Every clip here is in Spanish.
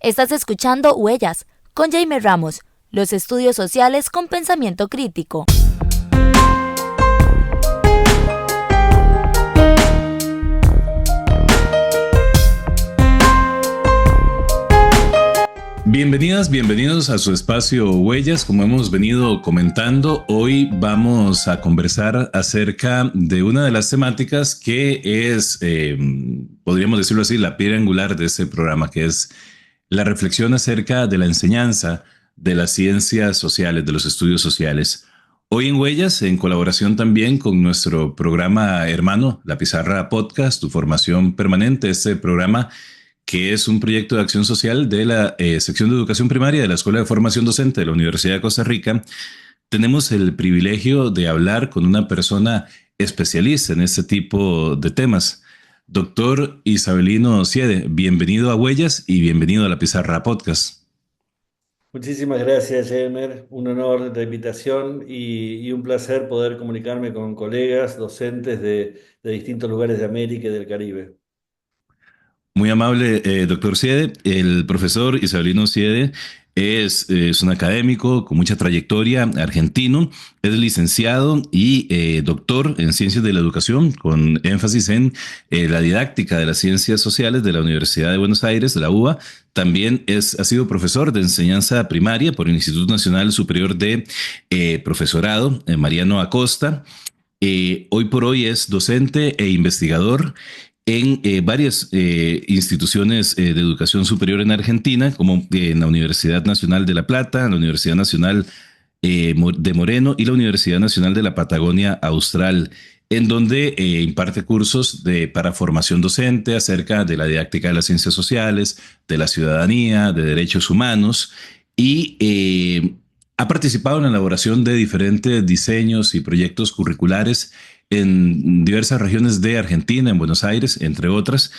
Estás escuchando Huellas, con Jaime Ramos, los estudios sociales con pensamiento crítico. Bienvenidas, bienvenidos a su espacio Huellas. Como hemos venido comentando, hoy vamos a conversar acerca de una de las temáticas que es, podríamos decirlo así, la piedra angular de este programa, que es la reflexión acerca de la enseñanza de las ciencias sociales, de los estudios sociales. Hoy en Huellas, en colaboración también con nuestro programa hermano, La Pizarra Podcast, Tu Formación Permanente, este programa que es un proyecto de acción social de la sección de educación primaria de la Escuela de Formación Docente de la Universidad de Costa Rica. Tenemos el privilegio de hablar con una persona especialista en este tipo de temas. Doctor Isabelino Siede, bienvenido a Huellas y bienvenido a La Pizarra Podcast. Muchísimas gracias, Jemer. Un honor la invitación y un placer poder comunicarme con colegas, docentes de distintos lugares de América y del Caribe. Muy amable, doctor Siede. El profesor Isabelino Siede es un académico con mucha trayectoria argentino, es licenciado y doctor en ciencias de la educación, con énfasis en la didáctica de las ciencias sociales de la Universidad de Buenos Aires, de la UBA. También ha sido profesor de enseñanza primaria por el Instituto Nacional Superior de Profesorado, Mariano Acosta. Hoy por hoy es docente e investigador en varias instituciones de educación superior en Argentina, como en la Universidad Nacional de La Plata, la Universidad Nacional de Moreno y la Universidad Nacional de la Patagonia Austral, en donde imparte cursos para formación docente acerca de la didáctica de las ciencias sociales, de la ciudadanía, de derechos humanos y ha participado en la elaboración de diferentes diseños y proyectos curriculares en diversas regiones de Argentina, en Buenos Aires, entre otras,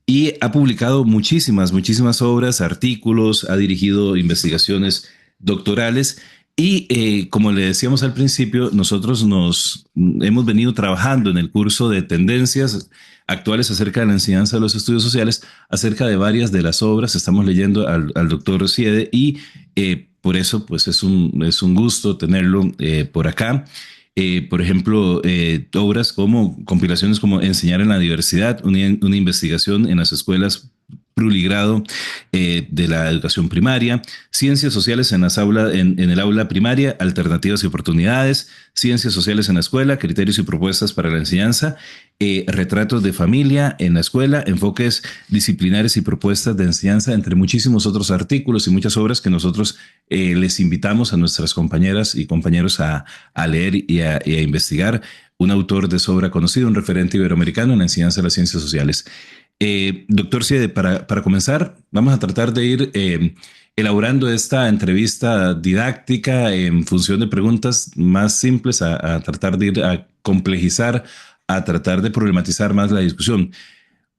y ha publicado muchísimas obras, artículos, ha dirigido investigaciones doctorales y como le decíamos al principio, nosotros nos hemos venido trabajando en el curso de tendencias actuales acerca de la enseñanza de los estudios sociales, acerca de varias de las obras. Estamos leyendo al doctor Siede y por eso pues es un gusto tenerlo por acá. Por ejemplo, obras como compilaciones como Enseñar en la diversidad, una investigación en las escuelas pluligrado de la educación primaria, ciencias sociales en el aula primaria, alternativas y oportunidades, ciencias sociales en la escuela, criterios y propuestas para la enseñanza, retratos de familia en la escuela, enfoques disciplinares y propuestas de enseñanza, entre muchísimos otros artículos y muchas obras que nosotros les invitamos a nuestras compañeras y compañeros a leer y a investigar. Un autor de sobra conocido, un referente iberoamericano en la enseñanza de las ciencias sociales. Doctor Siede, para comenzar, vamos a tratar de ir elaborando esta entrevista didáctica en función de preguntas más simples, a tratar de ir a complejizar, a tratar de problematizar más la discusión.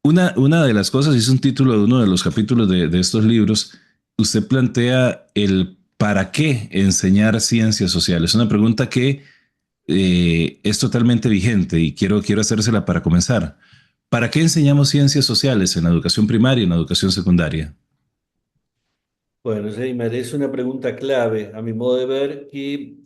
Una de las cosas, y es un título de uno de los capítulos de estos libros, usted plantea el ¿para qué enseñar ciencias sociales? Una pregunta que es totalmente vigente y quiero hacérsela para comenzar. ¿Para qué enseñamos ciencias sociales en la educación primaria y en la educación secundaria? Bueno, Jamer, es una pregunta clave, a mi modo de ver, que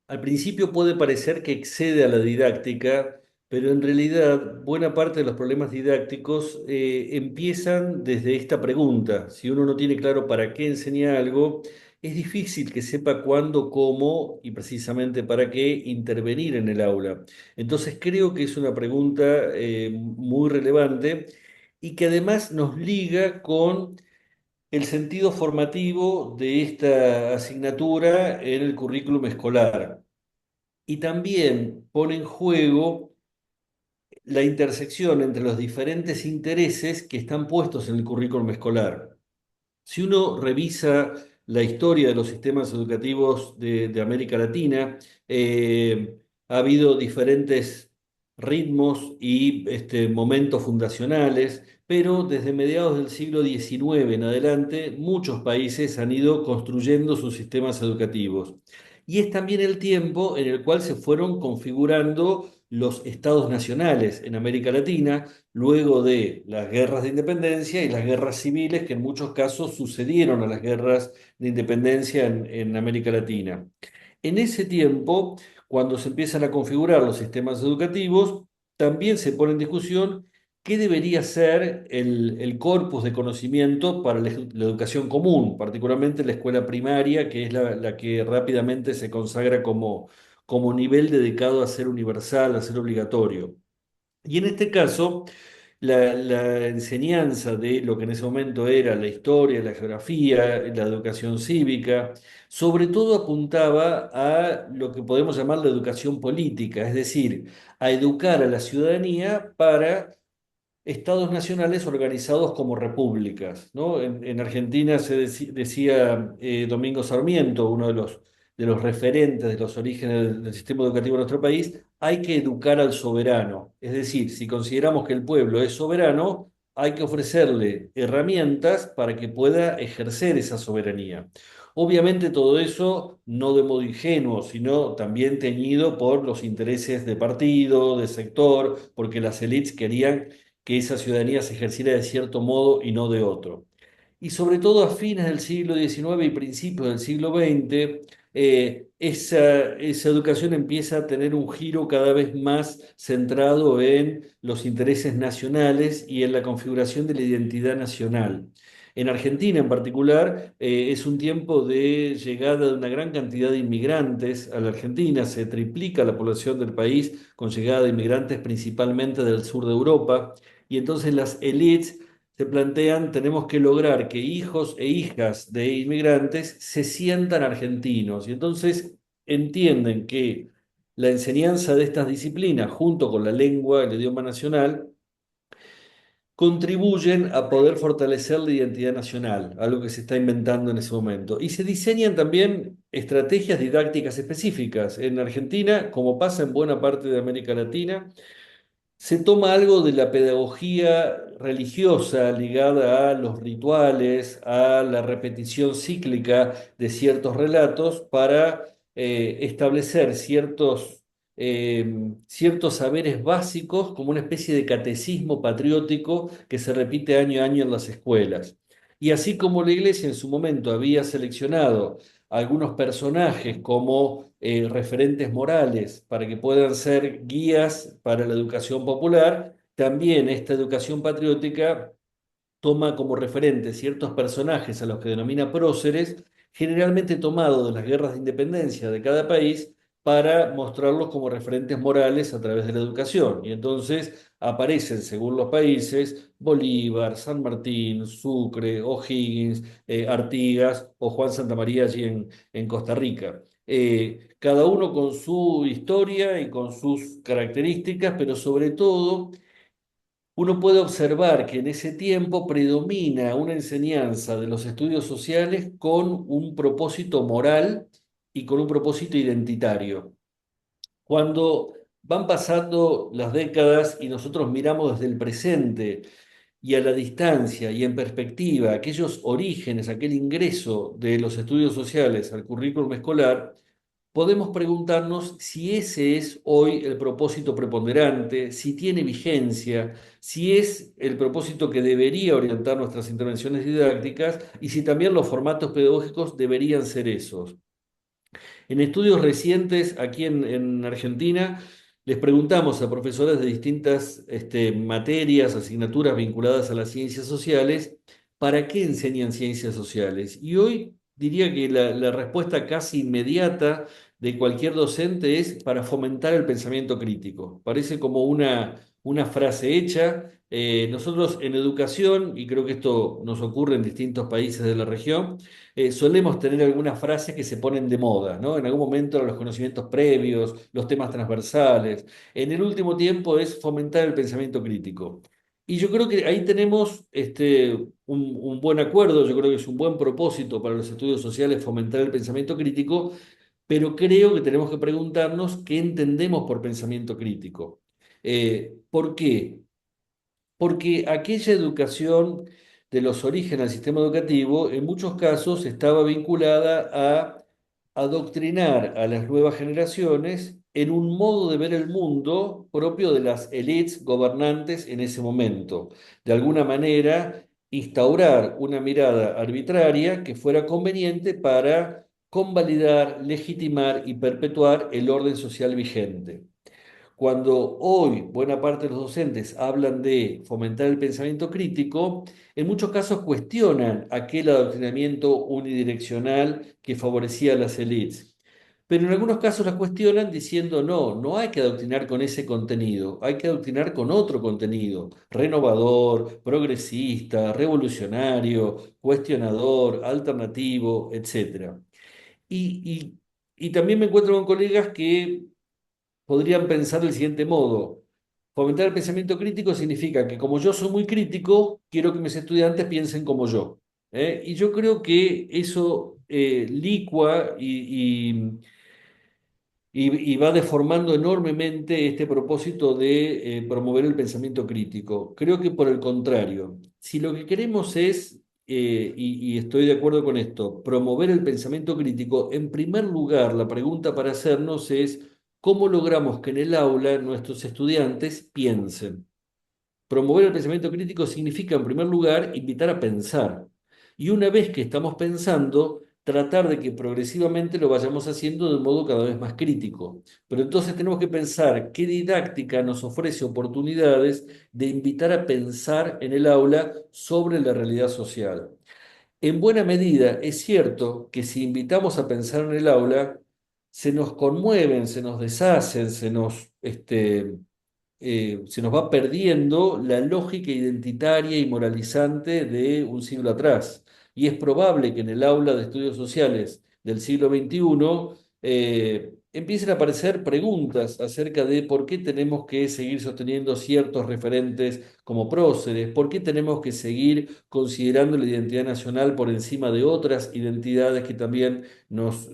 al principio puede parecer que excede a la didáctica, pero en realidad buena parte de los problemas didácticos empiezan desde esta pregunta. Si uno no tiene claro para qué enseña algo, es difícil que sepa cuándo, cómo y precisamente para qué intervenir en el aula. Entonces creo que es una pregunta muy relevante y que además nos liga con el sentido formativo de esta asignatura en el currículum escolar. Y también pone en juego la intersección entre los diferentes intereses que están puestos en el currículum escolar. Si uno revisa la historia de los sistemas educativos de América Latina, ha habido diferentes ritmos y momentos fundacionales, pero desde mediados del siglo XIX en adelante, muchos países han ido construyendo sus sistemas educativos. Y es también el tiempo en el cual se fueron configurando los estados nacionales en América Latina, luego de las guerras de independencia y las guerras civiles que en muchos casos sucedieron a las guerras de independencia en América Latina. En ese tiempo, cuando se empiezan a configurar los sistemas educativos, también se pone en discusión qué debería ser el corpus de conocimiento para la educación común, particularmente la escuela primaria, que es la que rápidamente se consagra como nivel dedicado a ser universal, a ser obligatorio. Y en este caso, la enseñanza de lo que en ese momento era la historia, la geografía, la educación cívica, sobre todo apuntaba a lo que podemos llamar la educación política, es decir, a educar a la ciudadanía para estados nacionales organizados como repúblicas, ¿no? En Argentina decía Domingo Sarmiento, uno de los referentes de los orígenes del sistema educativo de nuestro país, hay que educar al soberano. Es decir, si consideramos que el pueblo es soberano, hay que ofrecerle herramientas para que pueda ejercer esa soberanía. Obviamente todo eso no de modo ingenuo, sino también teñido por los intereses de partido, de sector, porque las élites querían que esa ciudadanía se ejerciera de cierto modo y no de otro. Y sobre todo a fines del siglo XIX y principios del siglo XX, esa educación empieza a tener un giro cada vez más centrado en los intereses nacionales y en la configuración de la identidad nacional. En Argentina en particular, es un tiempo de llegada de una gran cantidad de inmigrantes a la Argentina, se triplica la población del país con llegada de inmigrantes principalmente del sur de Europa, y entonces las élites se plantean, tenemos que lograr que hijos e hijas de inmigrantes se sientan argentinos, y entonces entienden que la enseñanza de estas disciplinas, junto con la lengua, el idioma nacional, contribuyen a poder fortalecer la identidad nacional, algo que se está inventando en ese momento. Y se diseñan también estrategias didácticas específicas. En Argentina, como pasa en buena parte de América Latina, se toma algo de la pedagogía religiosa ligada a los rituales, a la repetición cíclica de ciertos relatos para establecer ciertos saberes básicos como una especie de catecismo patriótico que se repite año a año en las escuelas. Y así como la Iglesia en su momento había seleccionado algunos personajes como referentes morales para que puedan ser guías para la educación popular, también esta educación patriótica toma como referentes ciertos personajes a los que denomina próceres, generalmente tomados de las guerras de independencia de cada país, para mostrarlos como referentes morales a través de la educación. Y entonces aparecen, según los países, Bolívar, San Martín, Sucre, O'Higgins, Artigas o Juan Santamaría allí en Costa Rica. Cada uno con su historia y con sus características, pero sobre todo uno puede observar que en ese tiempo predomina una enseñanza de los estudios sociales con un propósito moral y con un propósito identitario. Cuando van pasando las décadas y nosotros miramos desde el presente y a la distancia y en perspectiva aquellos orígenes, aquel ingreso de los estudios sociales al currículum escolar, podemos preguntarnos si ese es hoy el propósito preponderante, si tiene vigencia, si es el propósito que debería orientar nuestras intervenciones didácticas y si también los formatos pedagógicos deberían ser esos. En estudios recientes aquí en Argentina, les preguntamos a profesores de distintas materias, asignaturas vinculadas a las ciencias sociales, ¿para qué enseñan ciencias sociales? Y hoy diría que la respuesta casi inmediata de cualquier docente es para fomentar el pensamiento crítico. Parece como una frase hecha. Nosotros en educación, y creo que esto nos ocurre en distintos países de la región, solemos tener algunas frases que se ponen de moda, ¿no? En algún momento eran los conocimientos previos, los temas transversales. En el último tiempo es fomentar el pensamiento crítico. Y yo creo que ahí tenemos un buen acuerdo, yo creo que es un buen propósito para los estudios sociales fomentar el pensamiento crítico, pero creo que tenemos que preguntarnos qué entendemos por pensamiento crítico. ¿Por qué? Porque aquella educación de los orígenes del sistema educativo en muchos casos estaba vinculada a adoctrinar a las nuevas generaciones en un modo de ver el mundo propio de las élites gobernantes en ese momento. De alguna manera, instaurar una mirada arbitraria que fuera conveniente para convalidar, legitimar y perpetuar el orden social vigente. Cuando hoy buena parte de los docentes hablan de fomentar el pensamiento crítico, en muchos casos cuestionan aquel adoctrinamiento unidireccional que favorecía a las élites. Pero en algunos casos la cuestionan diciendo no, no hay que adoctrinar con ese contenido, hay que adoctrinar con otro contenido, renovador, progresista, revolucionario, cuestionador, alternativo, etc. Y, y también me encuentro con colegas que podrían pensar del siguiente modo. Fomentar el pensamiento crítico significa que como yo soy muy crítico, quiero que mis estudiantes piensen como yo. Y yo creo que eso licua y va deformando enormemente este propósito de promover el pensamiento crítico. Creo que por el contrario, si lo que queremos es, y estoy de acuerdo con esto, promover el pensamiento crítico, en primer lugar, la pregunta para hacernos es, ¿cómo logramos que en el aula nuestros estudiantes piensen? Promover el pensamiento crítico significa, en primer lugar, invitar a pensar. Y una vez que estamos pensando, tratar de que progresivamente lo vayamos haciendo de un modo cada vez más crítico. Pero entonces tenemos que pensar qué didáctica nos ofrece oportunidades de invitar a pensar en el aula sobre la realidad social. En buena medida, es cierto que si invitamos a pensar en el aula, se nos conmueven, se nos deshacen, se nos va perdiendo la lógica identitaria y moralizante de un siglo atrás. Y es probable que en el aula de estudios sociales del siglo XXI empiecen a aparecer preguntas acerca de por qué tenemos que seguir sosteniendo ciertos referentes como próceres, por qué tenemos que seguir considerando la identidad nacional por encima de otras identidades que también nos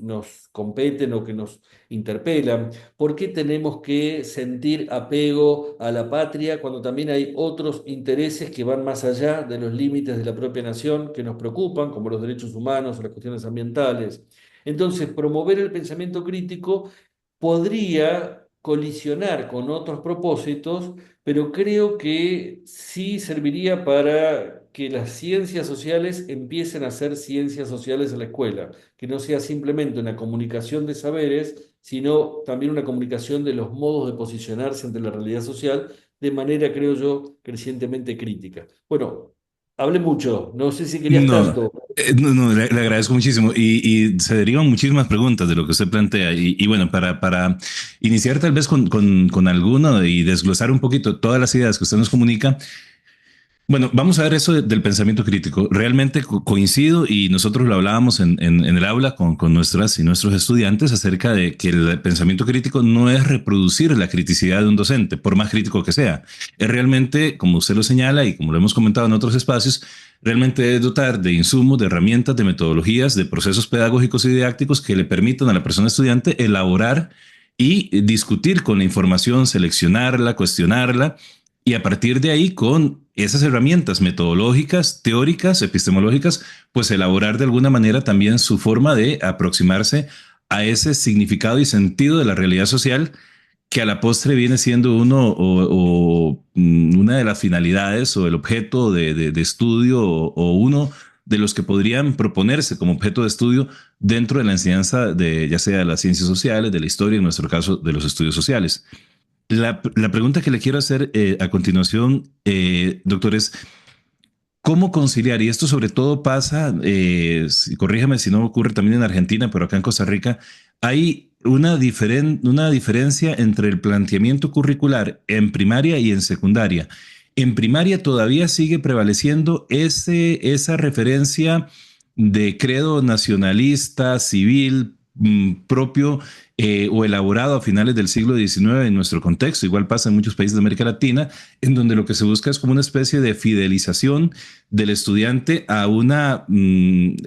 competen o que nos interpelan. ¿Por qué tenemos que sentir apego a la patria cuando también hay otros intereses que van más allá de los límites de la propia nación que nos preocupan, como los derechos humanos o las cuestiones ambientales? Entonces, promover el pensamiento crítico podría colisionar con otros propósitos, pero creo que sí serviría para que las ciencias sociales empiecen a ser ciencias sociales en la escuela, que no sea simplemente una comunicación de saberes, sino también una comunicación de los modos de posicionarse ante la realidad social, de manera, creo yo, crecientemente crítica. Bueno, hablé mucho, no sé si querías No, tanto. no, le agradezco muchísimo y se derivan muchísimas preguntas de lo que usted plantea. Y bueno, para iniciar tal vez con alguno y desglosar un poquito todas las ideas que usted nos comunica, bueno, vamos a ver eso del pensamiento crítico. Realmente coincido y nosotros lo hablábamos en el aula con nuestras y nuestros estudiantes acerca de que el pensamiento crítico no es reproducir la criticidad de un docente, por más crítico que sea. Es realmente, como usted lo señala y como lo hemos comentado en otros espacios, realmente es dotar de insumos, de herramientas, de metodologías, de procesos pedagógicos y didácticos que le permitan a la persona estudiante elaborar y discutir con la información, seleccionarla, cuestionarla y a partir de ahí, con esas herramientas metodológicas, teóricas, epistemológicas, pues elaborar de alguna manera también su forma de aproximarse a ese significado y sentido de la realidad social que a la postre viene siendo una de las finalidades o el objeto de estudio o uno de los que podrían proponerse como objeto de estudio dentro de la enseñanza de ya sea de las ciencias sociales, de la historia, en nuestro caso de los estudios sociales. La pregunta que le quiero hacer a continuación, doctor, es ¿cómo conciliar? Y esto sobre todo pasa, corríjame si no ocurre también en Argentina, pero acá en Costa Rica, hay una diferencia entre el planteamiento curricular en primaria y en secundaria. En primaria todavía sigue prevaleciendo esa referencia de credo nacionalista, civil, propio o elaborado a finales del siglo XIX en nuestro contexto. Igual pasa en muchos países de América Latina, en donde lo que se busca es como una especie de fidelización del estudiante a una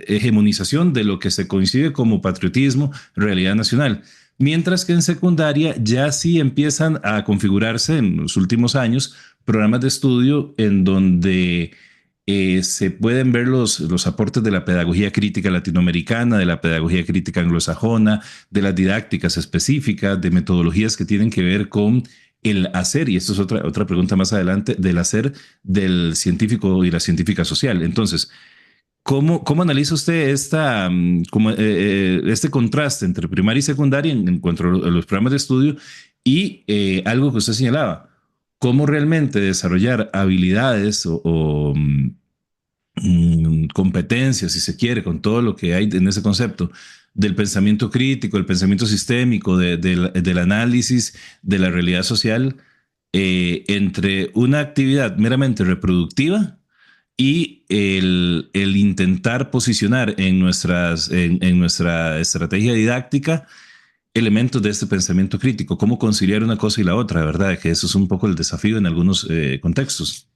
hegemonización de lo que se concibe como patriotismo, realidad nacional. Mientras que en secundaria ya sí empiezan a configurarse en los últimos años programas de estudio en donde se pueden ver los aportes de la pedagogía crítica latinoamericana, de la pedagogía crítica anglosajona, de las didácticas específicas, de metodologías que tienen que ver con el hacer, y esto es otra pregunta más adelante, del hacer del científico y la científica social. Entonces, ¿cómo analiza usted este contraste entre primaria y secundaria en cuanto a los programas de estudio y algo que usted señalaba? ¿Cómo realmente desarrollar habilidades o competencias, si se quiere, con todo lo que hay en ese concepto del pensamiento crítico, el pensamiento sistémico, del análisis de la realidad social, entre una actividad meramente reproductiva y el intentar posicionar en nuestra estrategia didáctica elementos de este pensamiento crítico? ¿Cómo conciliar una cosa y la otra? ¿Verdad? Que eso es un poco el desafío en algunos contextos.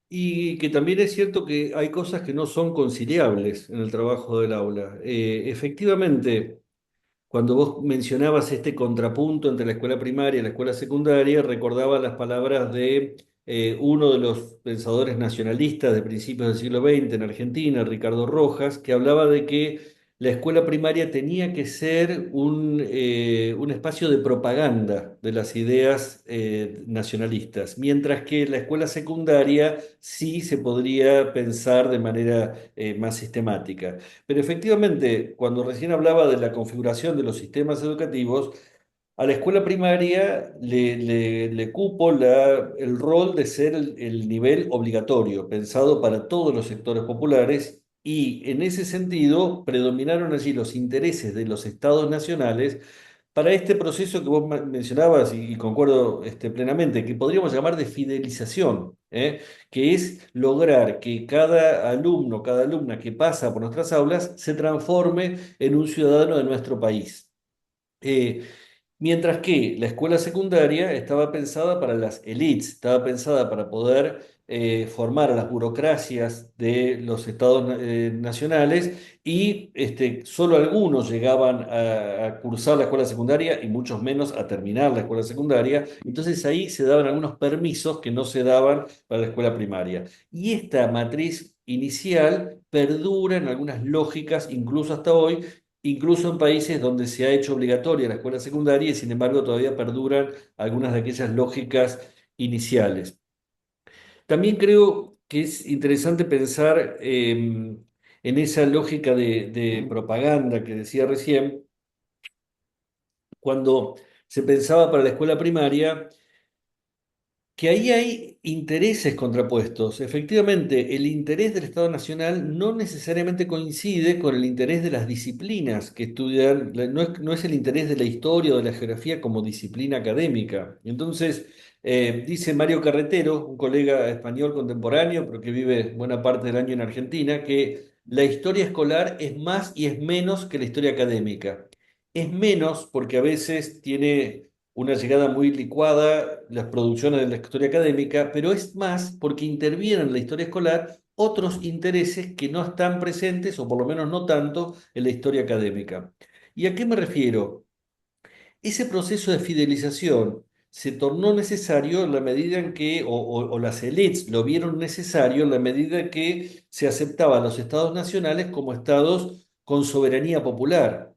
Y que también es cierto que hay cosas que no son conciliables en el trabajo del aula. Efectivamente, cuando vos mencionabas este contrapunto entre la escuela primaria y la escuela secundaria, recordaba las palabras de uno de los pensadores nacionalistas de principios del siglo XX en Argentina, Ricardo Rojas, que hablaba de que la escuela primaria tenía que ser un espacio de propaganda de las ideas nacionalistas, mientras que la escuela secundaria sí se podría pensar de manera más sistemática. Pero efectivamente, cuando recién hablaba de la configuración de los sistemas educativos, a la escuela primaria le cupo el rol de ser el nivel obligatorio, pensado para todos los sectores populares, y en ese sentido predominaron allí los intereses de los estados nacionales para este proceso que vos mencionabas, y concuerdo plenamente, que podríamos llamar de fidelización, que es lograr que cada alumno, cada alumna que pasa por nuestras aulas se transforme en un ciudadano de nuestro país. Eh, Mientras que la escuela secundaria estaba pensada para las élites, estaba pensada para poder formar a las burocracias de los estados nacionales, y solo algunos llegaban a cursar la escuela secundaria y muchos menos a terminar la escuela secundaria. Entonces ahí se daban algunos permisos que no se daban para la escuela primaria. Y esta matriz inicial perdura en algunas lógicas, incluso hasta hoy, incluso en países donde se ha hecho obligatoria la escuela secundaria y sin embargo todavía perduran algunas de aquellas lógicas iniciales. También creo que es interesante pensar en esa lógica de propaganda que decía recién, cuando se pensaba para la escuela primaria, que ahí hay intereses contrapuestos. Efectivamente, el interés del Estado Nacional no necesariamente coincide con el interés de las disciplinas que estudian, no es el interés de la historia o de la geografía como disciplina académica. Entonces, dice Mario Carretero, un colega español contemporáneo, pero que vive buena parte del año en Argentina, que la historia escolar es más y es menos que la historia académica. Es menos porque a veces tiene una llegada muy licuada, las producciones de la historia académica, pero es más porque intervienen en la historia escolar otros intereses que no están presentes, o por lo menos no tanto, en la historia académica. ¿Y a qué me refiero? Ese proceso de fidelización se tornó necesario en la medida en que, o las élites lo vieron necesario en la medida en que se aceptaban los estados nacionales como estados con soberanía popular.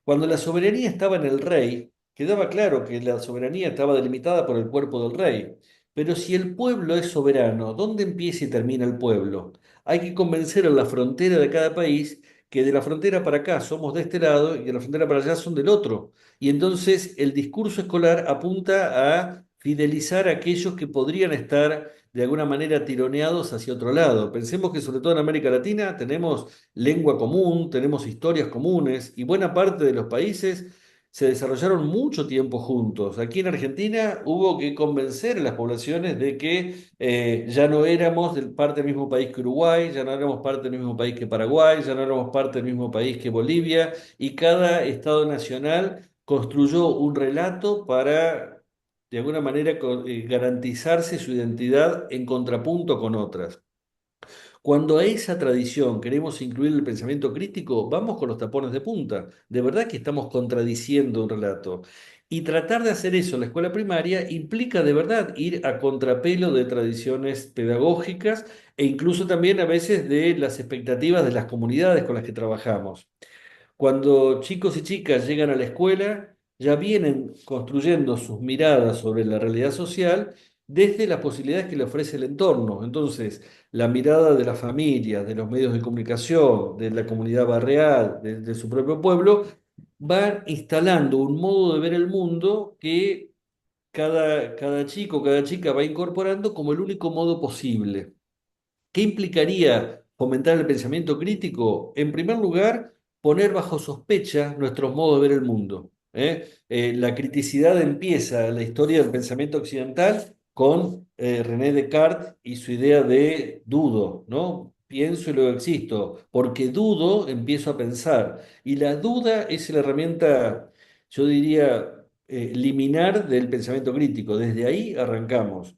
Cuando la soberanía estaba en el rey, quedaba claro que la soberanía estaba delimitada por el cuerpo del rey. Pero si el pueblo es soberano, ¿dónde empieza y termina el pueblo? Hay que convencer a la frontera de cada país que de la frontera para acá somos de este lado y de la frontera para allá son del otro. Y entonces el discurso escolar apunta a fidelizar a aquellos que podrían estar de alguna manera tironeados hacia otro lado. Pensemos que sobre todo en América Latina tenemos lengua común, tenemos historias comunes, y buena parte de los países se desarrollaron mucho tiempo juntos. Aquí en Argentina hubo que convencer a las poblaciones de que ya no éramos parte del mismo país que Uruguay, ya no éramos parte del mismo país que Paraguay, ya no éramos parte del mismo país que Bolivia, y cada Estado nacional construyó un relato para, de alguna manera, garantizarse su identidad en contrapunto con otras. Cuando a esa tradición queremos incluir el pensamiento crítico, vamos con los tapones de punta. De verdad que estamos contradiciendo un relato. Y tratar de hacer eso en la escuela primaria implica de verdad ir a contrapelo de tradiciones pedagógicas e incluso también a veces de las expectativas de las comunidades con las que trabajamos. Cuando chicos y chicas llegan a la escuela, ya vienen construyendo sus miradas sobre la realidad social desde las posibilidades que le ofrece el entorno. Entonces, la mirada de la familia, de los medios de comunicación, de la comunidad barrial, de su propio pueblo, va instalando un modo de ver el mundo que cada chico, cada chica va incorporando como el único modo posible. ¿Qué implicaría fomentar el pensamiento crítico? En primer lugar, poner bajo sospecha nuestros modos de ver el mundo. La criticidad empieza en la historia del pensamiento occidental con René Descartes y su idea de dudo, ¿no? Pienso y luego existo. Porque dudo, empiezo a pensar. Y la duda es la herramienta, yo diría, liminar del pensamiento crítico. Desde ahí arrancamos.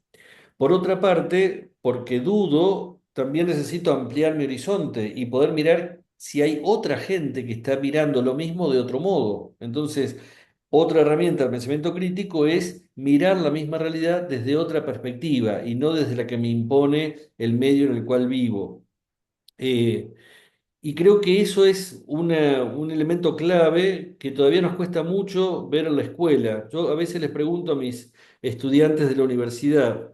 Por otra parte, porque dudo, también necesito ampliar mi horizonte y poder mirar si hay otra gente que está mirando lo mismo de otro modo. Entonces, otra herramienta del pensamiento crítico es mirar la misma realidad desde otra perspectiva y no desde la que me impone el medio en el cual vivo. Eh, y creo que eso es un elemento clave que todavía nos cuesta mucho ver en la escuela. Yo a veces les pregunto a mis estudiantes de la universidad,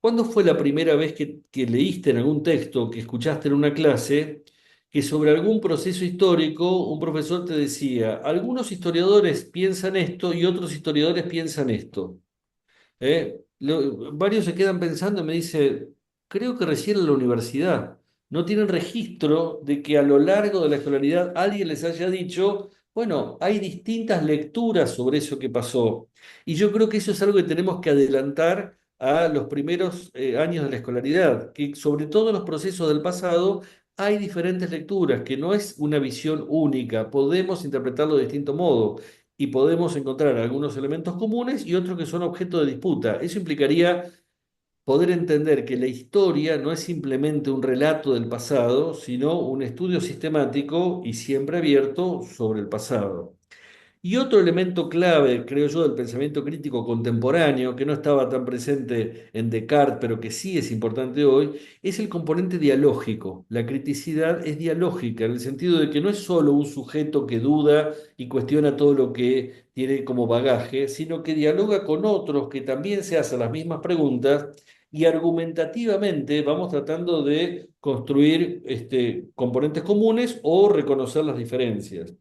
¿cuándo fue la primera vez que leíste en algún texto, que escuchaste en una clase, que sobre algún proceso histórico un profesor te decía, algunos historiadores piensan esto y otros historiadores piensan esto? Varios se quedan pensando y me dice, creo que recién en la universidad no tienen registro de que a lo largo de la escolaridad alguien les haya dicho, bueno, hay distintas lecturas sobre eso que pasó. Y yo creo que eso es algo que tenemos que adelantar a los primeros años de la escolaridad, que sobre todo en los procesos del pasado hay diferentes lecturas, que no es una visión única, podemos interpretarlo de distinto modo y podemos encontrar algunos elementos comunes y otros que son objeto de disputa. Eso implicaría poder entender que la historia no es simplemente un relato del pasado, sino un estudio sistemático y siempre abierto sobre el pasado. Y otro elemento clave, creo yo, del pensamiento crítico contemporáneo, que no estaba tan presente en Descartes, pero que sí es importante hoy, es el componente dialógico. La criticidad es dialógica, en el sentido de que no es solo un sujeto que duda y cuestiona todo lo que tiene como bagaje, sino que dialoga con otros que también se hacen las mismas preguntas y argumentativamente vamos tratando de construir componentes comunes o reconocer las diferencias.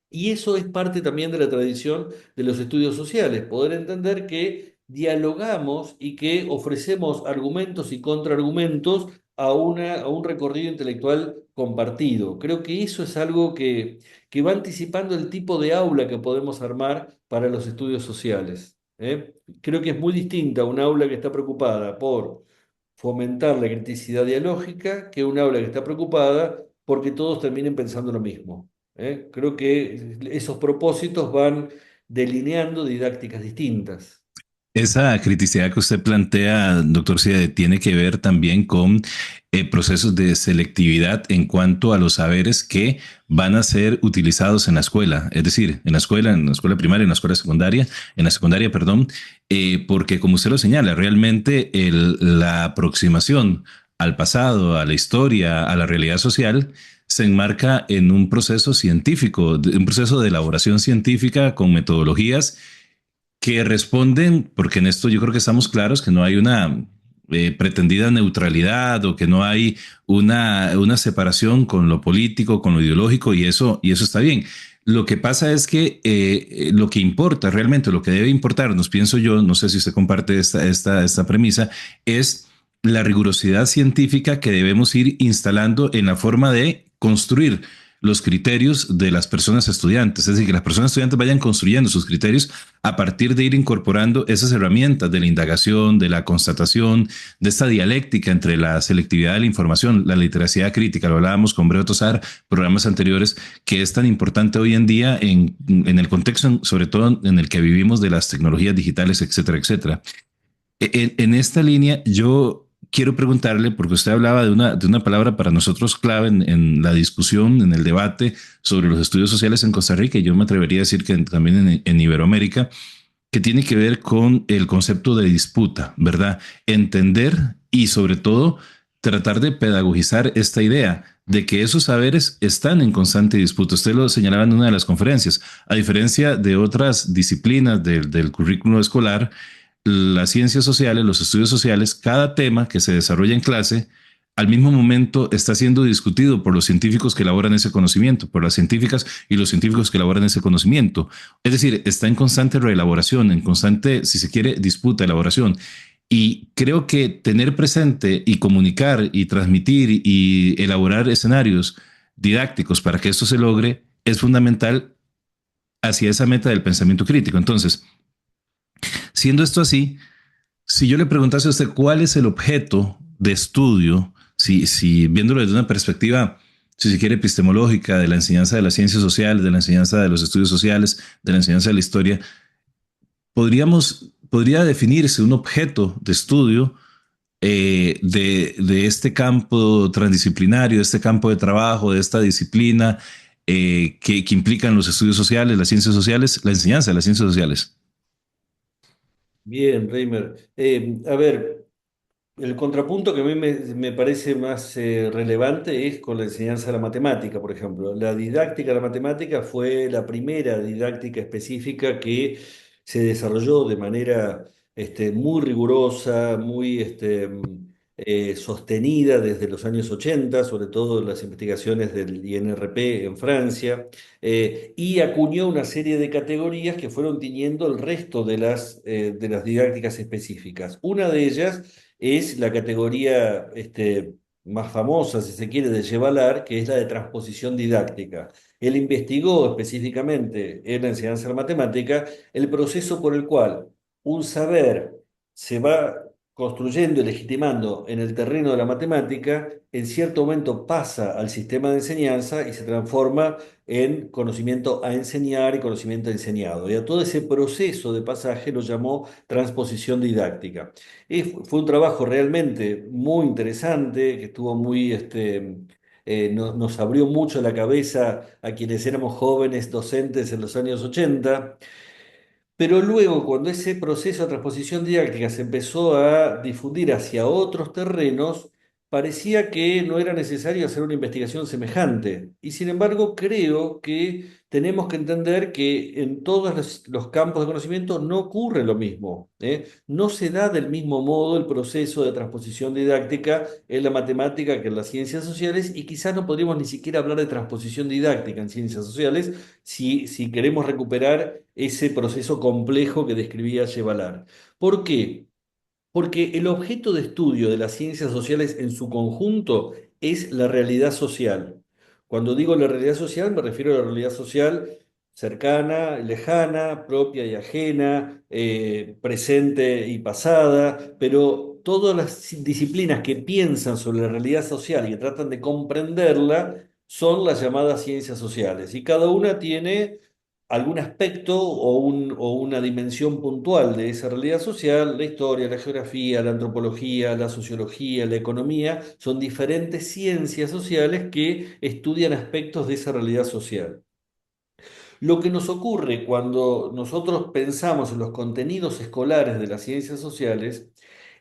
Y eso es parte también de la tradición de los estudios sociales, poder entender que dialogamos y que ofrecemos argumentos y contraargumentos a un recorrido intelectual compartido. Creo que eso es algo que va anticipando el tipo de aula que podemos armar para los estudios sociales. Creo que es muy distinta un aula que está preocupada por fomentar la criticidad dialógica que un aula que está preocupada porque todos terminen pensando lo mismo. Creo que esos propósitos van delineando didácticas distintas. Esa criticidad que usted plantea, doctor Ciede, tiene que ver también con procesos de selectividad en cuanto a los saberes que van a ser utilizados en la escuela, es decir, en la escuela primaria, en la secundaria, perdón, porque como usted lo señala, realmente la aproximación al pasado, a la historia, a la realidad social, se enmarca en un proceso científico, un proceso de elaboración científica con metodologías que responden, porque en esto yo creo que estamos claros que no hay una pretendida neutralidad o que no hay una separación con lo político, con lo ideológico y eso está bien. Lo que pasa es que lo que importa realmente, lo que debe importarnos, pienso yo, no sé si usted comparte esta premisa, es la rigurosidad científica que debemos ir instalando en la forma de construir los criterios de las personas estudiantes, es decir, que las personas estudiantes vayan construyendo sus criterios a partir de ir incorporando esas herramientas de la indagación, de la constatación, de esta dialéctica entre la selectividad de la información, la literacidad crítica, lo hablábamos con Breo Tosar, programas anteriores, que es tan importante hoy en día en el contexto, sobre todo en el que vivimos de las tecnologías digitales, etcétera, etcétera. En esta línea, yo quiero preguntarle, porque usted hablaba de una palabra para nosotros clave en la discusión, en el debate sobre los estudios sociales en Costa Rica, y yo me atrevería a decir que también en Iberoamérica, que tiene que ver con el concepto de disputa, ¿verdad? Entender y sobre todo tratar de pedagogizar esta idea de que esos saberes están en constante disputa. Usted lo señalaba en una de las conferencias. A diferencia de otras disciplinas del currículo escolar, las ciencias sociales, los estudios sociales, cada tema que se desarrolla en clase, al mismo momento está siendo discutido por los científicos que elaboran ese conocimiento, por las científicas y los científicos que elaboran ese conocimiento. Es decir, está en constante reelaboración, en constante, si se quiere, disputa, elaboración. Y creo que tener presente y comunicar y transmitir y elaborar escenarios didácticos para que esto se logre es fundamental hacia esa meta del pensamiento crítico. Entonces, siendo esto así, si yo le preguntase a usted cuál es el objeto de estudio, si viéndolo desde una perspectiva, si se quiere, epistemológica, de la enseñanza de las ciencias sociales, de la enseñanza de los estudios sociales, de la enseñanza de la historia, podría definirse un objeto de estudio de este campo transdisciplinario, de este campo de trabajo, de esta disciplina que implican los estudios sociales, las ciencias sociales, la enseñanza de las ciencias sociales. Bien, Reimer. A ver, el contrapunto que a mí me parece más relevante es con la enseñanza de la matemática, por ejemplo. La didáctica de la matemática fue la primera didáctica específica que se desarrolló de manera muy rigurosa, muy sostenida desde los años 80, sobre todo en las investigaciones del INRP en Francia, y acuñó una serie de categorías que fueron tiñendo el resto de las didácticas específicas. Una de ellas es la categoría más famosa, si se quiere, de Yevalar, que es la de transposición didáctica. Él investigó específicamente en la enseñanza de la matemática el proceso por el cual un saber se va construyendo y legitimando en el terreno de la matemática, en cierto momento pasa al sistema de enseñanza y se transforma en conocimiento a enseñar y conocimiento enseñado. Y a todo ese proceso de pasaje lo llamó transposición didáctica. Fue un trabajo realmente muy interesante, que estuvo muy, nos abrió mucho la cabeza a quienes éramos jóvenes docentes en los años 80. Pero luego, cuando ese proceso de transposición didáctica se empezó a difundir hacia otros terrenos, parecía que no era necesario hacer una investigación semejante. Y sin embargo, creo que tenemos que entender que en todos los campos de conocimiento no ocurre lo mismo, ¿eh? No se da del mismo modo el proceso de transposición didáctica en la matemática que en las ciencias sociales, y quizás no podríamos ni siquiera hablar de transposición didáctica en ciencias sociales si queremos recuperar ese proceso complejo que describía Chevalar. ¿Por qué? Porque el objeto de estudio de las ciencias sociales en su conjunto es la realidad social. Cuando digo la realidad social, me refiero a la realidad social cercana, lejana, propia y ajena, presente y pasada, pero todas las disciplinas que piensan sobre la realidad social y que tratan de comprenderla son las llamadas ciencias sociales. Y cada una tiene algún aspecto o una dimensión puntual de esa realidad social. La historia, la geografía, la antropología, la sociología, la economía, son diferentes ciencias sociales que estudian aspectos de esa realidad social. Lo que nos ocurre cuando nosotros pensamos en los contenidos escolares de las ciencias sociales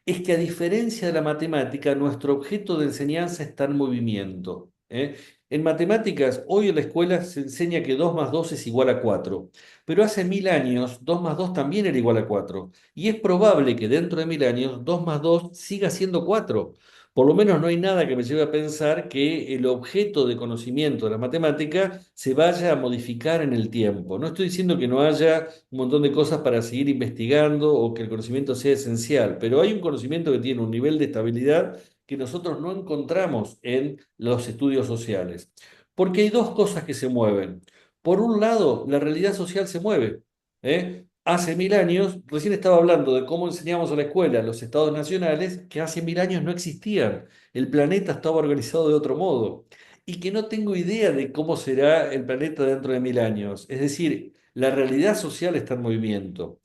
es que, a diferencia de la matemática, nuestro objeto de enseñanza está en movimiento, ¿eh? En matemáticas, hoy en la escuela se enseña que 2 más 2 es igual a 4, pero hace 1000 años 2 más 2 también era igual a 4, y es probable que dentro de 1000 años 2 más 2 siga siendo 4. Por lo menos no hay nada que me lleve a pensar que el objeto de conocimiento de la matemática se vaya a modificar en el tiempo. No estoy diciendo que no haya un montón de cosas para seguir investigando o que el conocimiento sea esencial, pero hay un conocimiento que tiene un nivel de estabilidad que nosotros no encontramos en los estudios sociales. Porque hay dos cosas que se mueven. Por un lado, la realidad social se mueve, ¿eh? Hace 1000 años, recién estaba hablando de cómo enseñamos a la escuela los estados nacionales, que hace 1000 años no existían. El planeta estaba organizado de otro modo. Y que no tengo idea de cómo será el planeta dentro de 1000 años. Es decir, la realidad social está en movimiento.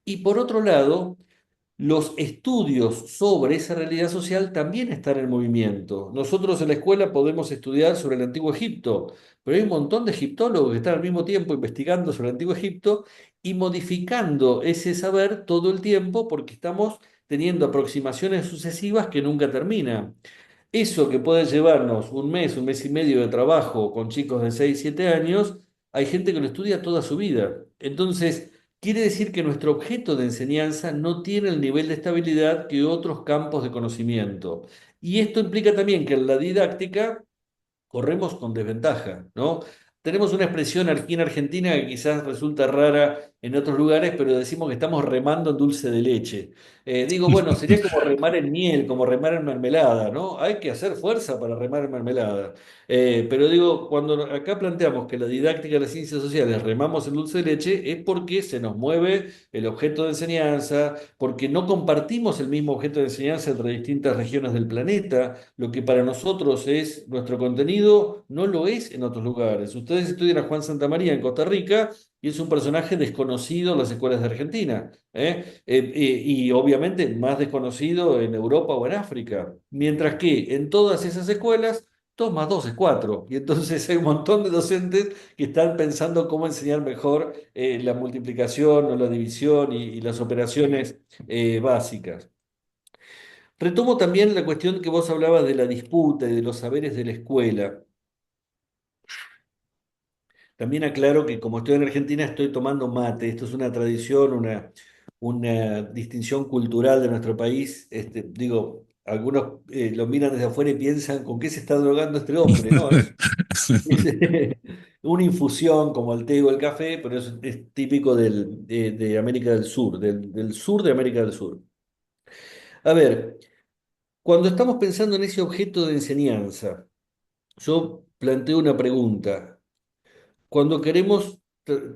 Y por otro lado, los estudios sobre esa realidad social también están en movimiento. Nosotros en la escuela podemos estudiar sobre el Antiguo Egipto, pero hay un montón de egiptólogos que están al mismo tiempo investigando sobre el Antiguo Egipto y modificando ese saber todo el tiempo porque estamos teniendo aproximaciones sucesivas que nunca terminan. Eso que puede llevarnos un mes y medio de trabajo con chicos de 6 7 años, hay gente que lo estudia toda su vida. Entonces, quiere decir que nuestro objeto de enseñanza no tiene el nivel de estabilidad que otros campos de conocimiento. Y esto implica también que en la didáctica corremos con desventaja, ¿no? Tenemos una expresión aquí en Argentina que quizás resulta rara en otros lugares, pero decimos que estamos remando en dulce de leche. Digo, bueno, sería como remar en miel, como remar en mermelada, ¿no? Hay que hacer fuerza para remar en mermelada. Pero digo, cuando acá planteamos que la didáctica de las ciencias sociales remamos en dulce de leche, es porque se nos mueve el objeto de enseñanza, porque no compartimos el mismo objeto de enseñanza entre distintas regiones del planeta. Lo que para nosotros es nuestro contenido, no lo es en otros lugares. Ustedes estudian a Juan Santamaría en Costa Rica y es un personaje desconocido en las escuelas de Argentina, y obviamente más desconocido en Europa o en África. Mientras que en todas esas escuelas, 2 más 2 es 4. Y entonces hay un montón de docentes que están pensando cómo enseñar mejor la multiplicación o la división y las operaciones básicas. Retomo también la cuestión que vos hablabas de la disputa y de los saberes de la escuela. También aclaro que como estoy en Argentina estoy tomando mate. Esto es una tradición, una distinción cultural de nuestro país. Digo, algunos lo miran desde afuera y piensan, ¿con qué se está drogando este hombre? No, es una infusión como el té o el café, pero es típico de América del Sur, del sur de América del Sur. A ver, cuando estamos pensando en ese objeto de enseñanza, yo planteo una pregunta. Cuando queremos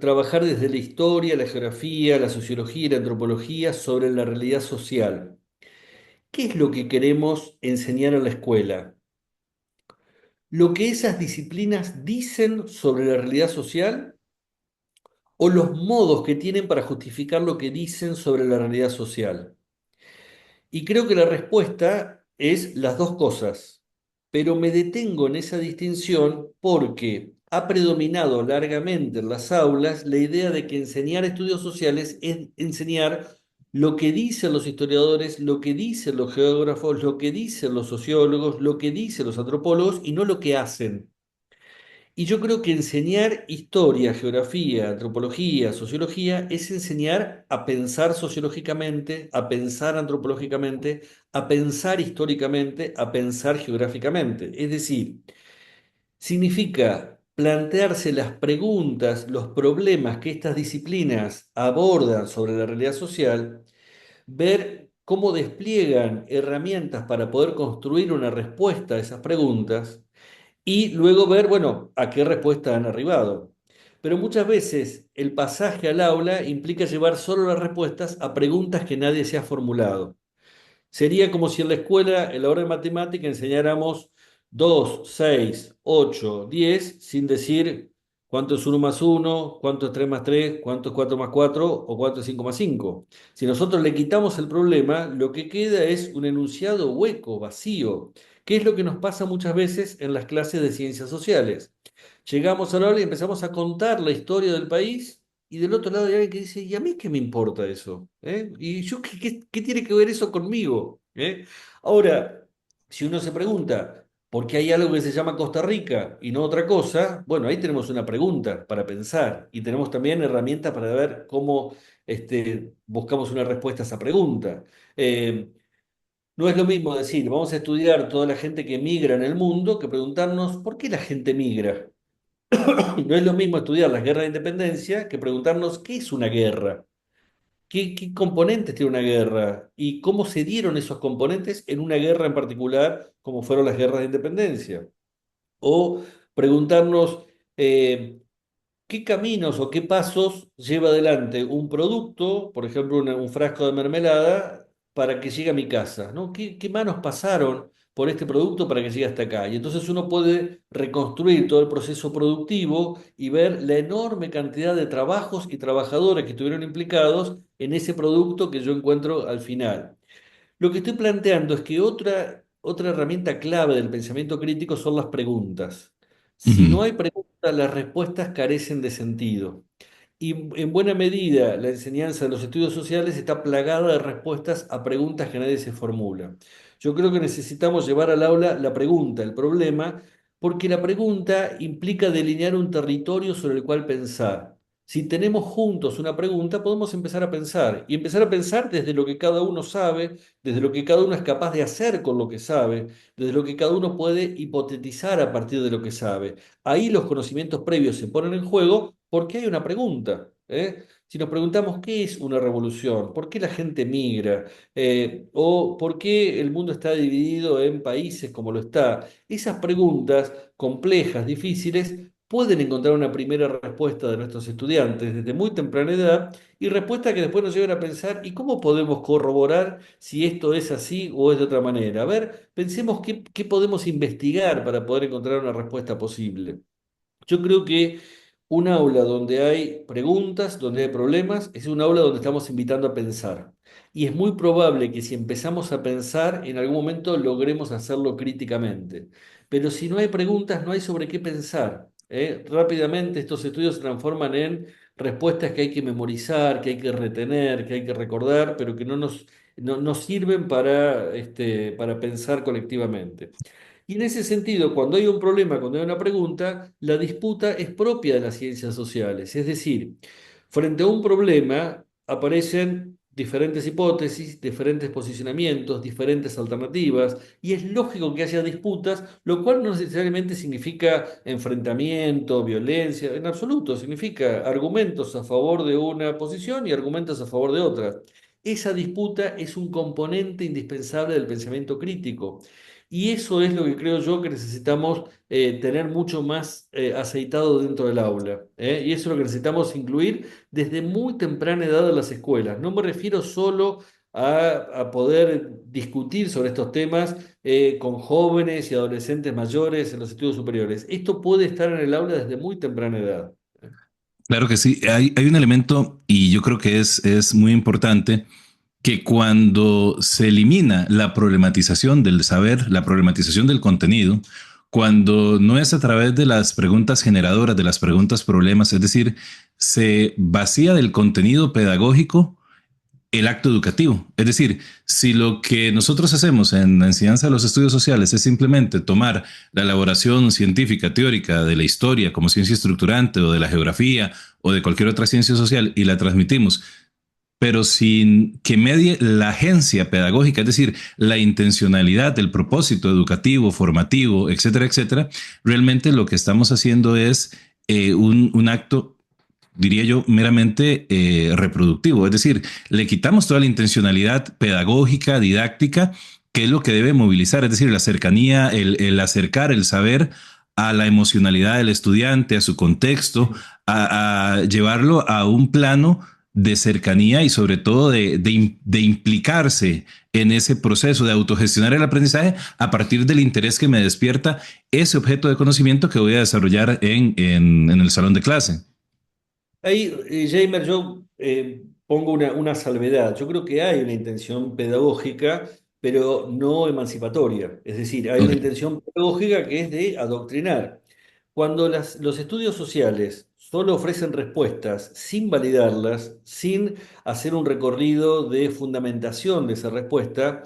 trabajar desde la historia, la geografía, la sociología y la antropología sobre la realidad social, ¿qué es lo que queremos enseñar en la escuela? ¿Lo que esas disciplinas dicen sobre la realidad social o los modos que tienen para justificar lo que dicen sobre la realidad social? Y creo que la respuesta es las dos cosas, pero me detengo en esa distinción porque ha predominado largamente en las aulas la idea de que enseñar estudios sociales es enseñar lo que dicen los historiadores, lo que dicen los geógrafos, lo que dicen los sociólogos, lo que dicen los antropólogos y no lo que hacen. Y yo creo que enseñar historia, geografía, antropología, sociología es enseñar a pensar sociológicamente, a pensar antropológicamente, a pensar históricamente, a pensar geográficamente. Es decir, significa plantearse las preguntas, los problemas que estas disciplinas abordan sobre la realidad social, ver cómo despliegan herramientas para poder construir una respuesta a esas preguntas y luego ver, bueno, a qué respuesta han arribado. Pero muchas veces el pasaje al aula implica llevar solo las respuestas a preguntas que nadie se ha formulado. Sería como si en la escuela, en la hora de matemática, enseñáramos 2, 6, 8, 10, sin decir cuánto es 1 más 1, cuánto es 3 más 3, cuánto es 4 más 4 o cuánto es 5 más 5. Si nosotros le quitamos el problema, lo que queda es un enunciado hueco, vacío, que es lo que nos pasa muchas veces en las clases de ciencias sociales. Llegamos a la hora y empezamos a contar la historia del país y del otro lado hay alguien que dice, ¿y a mí qué me importa eso? ¿Y yo qué tiene que ver eso conmigo? Ahora, si uno se pregunta, ¿por qué hay algo que se llama Costa Rica y no otra cosa? Bueno, ahí tenemos una pregunta para pensar y tenemos también herramientas para ver cómo buscamos una respuesta a esa pregunta. No es lo mismo decir, vamos a estudiar toda la gente que migra en el mundo que preguntarnos, ¿por qué la gente migra? No es lo mismo estudiar las guerras de independencia que preguntarnos qué es una guerra, qué componentes tiene una guerra y cómo se dieron esos componentes en una guerra en particular, como fueron las guerras de independencia. O preguntarnos qué caminos o qué pasos lleva adelante un producto, por ejemplo, un frasco de mermelada, para que llegue a mi casa, ¿no? ¿Qué manos pasaron por este producto para que llegue hasta acá. Y entonces uno puede reconstruir todo el proceso productivo y ver la enorme cantidad de trabajos y trabajadores que estuvieron implicados en ese producto que yo encuentro al final. Lo que estoy planteando es que otra herramienta clave del pensamiento crítico son las preguntas. Si no Ujú. hay preguntas, las respuestas carecen de sentido. Y en buena medida la enseñanza de los estudios sociales está plagada de respuestas a preguntas que nadie se formula. Yo creo que necesitamos llevar al aula la pregunta, el problema, porque la pregunta implica delinear un territorio sobre el cual pensar. Si tenemos juntos una pregunta, podemos empezar a pensar y empezar a pensar desde lo que cada uno sabe, desde lo que cada uno es capaz de hacer con lo que sabe, desde lo que cada uno puede hipotetizar a partir de lo que sabe. Ahí los conocimientos previos se ponen en juego porque hay una pregunta. Si nos preguntamos qué es una revolución, por qué la gente migra, o por qué el mundo está dividido en países como lo está, esas preguntas complejas, difíciles, pueden encontrar una primera respuesta de nuestros estudiantes desde muy temprana edad y respuesta que después nos llevan a pensar, ¿y cómo podemos corroborar si esto es así o es de otra manera? A ver, pensemos qué podemos investigar para poder encontrar una respuesta posible. Yo creo que un aula donde hay preguntas, donde hay problemas, es un aula donde estamos invitando a pensar. Y es muy probable que si empezamos a pensar, en algún momento logremos hacerlo críticamente. Pero si no hay preguntas, no hay sobre qué pensar. Rápidamente estos estudios se transforman en respuestas que hay que memorizar, que hay que retener, que hay que recordar, pero que no sirven para pensar colectivamente. Y en ese sentido, cuando hay un problema, cuando hay una pregunta, la disputa es propia de las ciencias sociales. Es decir, frente a un problema aparecen diferentes hipótesis, diferentes posicionamientos, diferentes alternativas, y es lógico que haya disputas, lo cual no necesariamente significa enfrentamiento, violencia, en absoluto, significa argumentos a favor de una posición y argumentos a favor de otra. Esa disputa es un componente indispensable del pensamiento crítico. Y eso es lo que creo yo que necesitamos tener mucho más aceitado dentro del aula. Y eso es lo que necesitamos incluir desde muy temprana edad en las escuelas. No me refiero solo a poder discutir sobre estos temas con jóvenes y adolescentes mayores en los estudios superiores. Esto puede estar en el aula desde muy temprana edad. Claro que sí. Hay un elemento y yo creo que es muy importante que cuando se elimina la problematización del saber, la problematización del contenido, cuando no es a través de las preguntas generadoras, de las preguntas problemas, es decir, se vacía del contenido pedagógico el acto educativo. Es decir, si lo que nosotros hacemos en la enseñanza de los estudios sociales es simplemente tomar la elaboración científica, teórica de la historia como ciencia estructurante o de la geografía o de cualquier otra ciencia social y la transmitimos, pero sin que medie la agencia pedagógica, es decir, la intencionalidad, el propósito educativo, formativo, etcétera, etcétera, realmente lo que estamos haciendo es un acto, diría yo, meramente reproductivo. Es decir, le quitamos toda la intencionalidad pedagógica, didáctica, que es lo que debe movilizar, es decir, la cercanía, el acercar el saber a la emocionalidad del estudiante, a su contexto, a llevarlo a un plano de cercanía y sobre todo de implicarse en ese proceso de autogestionar el aprendizaje a partir del interés que me despierta ese objeto de conocimiento que voy a desarrollar en el salón de clase. Ahí, Jamer, yo pongo una salvedad. Yo creo que hay una intención pedagógica, pero no emancipatoria. Es decir, hay una Ok. intención pedagógica que es de adoctrinar. Cuando los estudios sociales solo ofrecen respuestas sin validarlas, sin hacer un recorrido de fundamentación de esa respuesta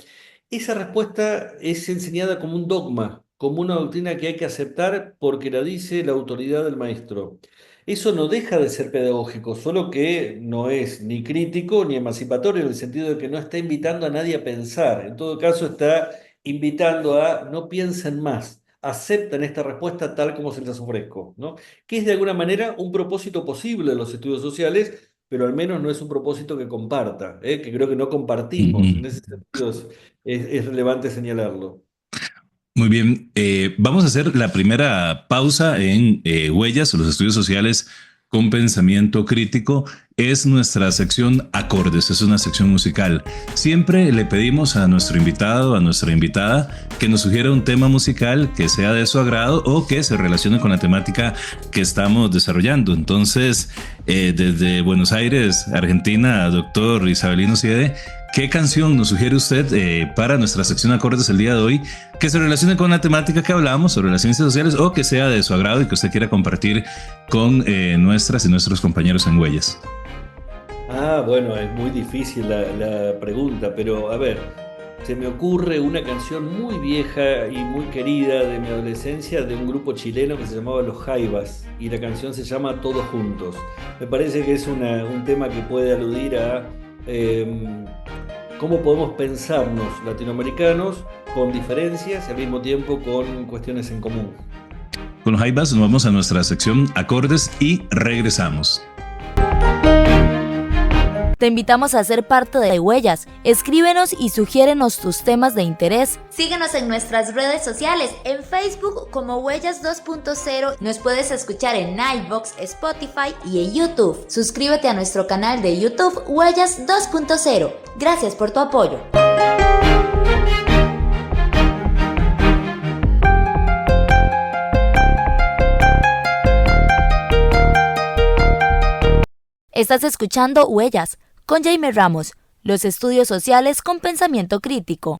es enseñada como un dogma, como una doctrina que hay que aceptar porque la dice la autoridad del maestro. Eso no deja de ser pedagógico, solo que no es ni crítico ni emancipatorio en el sentido de que no está invitando a nadie a pensar. En todo caso, está invitando a no piensen más, acepten esta respuesta tal como se les ofrezco, ¿no? Que es de alguna manera un propósito posible de los estudios sociales, pero al menos no es un propósito que comparta, que creo que no compartimos. En Ujú. ese sentido es relevante señalarlo. Muy bien, vamos a hacer la primera pausa en Huellas o los estudios sociales con pensamiento crítico es nuestra sección Acordes, es una sección musical. Siempre le pedimos a nuestro invitado, a nuestra invitada, que nos sugiera un tema musical que sea de su agrado o que se relacione con la temática que estamos desarrollando. Entonces, desde Buenos Aires, Argentina, doctor Isabelino Siede, ¿qué canción nos sugiere usted para nuestra sección Acordes el día de hoy que se relacione con la temática que hablamos sobre las ciencias sociales o que sea de su agrado y que usted quiera compartir con nuestras y nuestros compañeros en Huellas? Bueno, es muy difícil la pregunta, pero a ver, se me ocurre una canción muy vieja y muy querida de mi adolescencia de un grupo chileno que se llamaba Los Jaivas y la canción se llama Todos Juntos. Me parece que es un tema que puede aludir a em, cómo podemos pensarnos latinoamericanos con diferencias y al mismo tiempo con cuestiones en común. Con los Jaivas nos vamos a nuestra sección Acordes y regresamos. Te invitamos a ser parte de Huellas. Escríbenos y sugiérenos tus temas de interés. Síguenos en nuestras redes sociales, en Facebook como Huellas 2.0. Nos puedes escuchar en iVoox, Spotify y en YouTube. Suscríbete a nuestro canal de YouTube Huellas 2.0. Gracias por tu apoyo. Estás escuchando Huellas con Jaime Ramos, los estudios sociales con pensamiento crítico.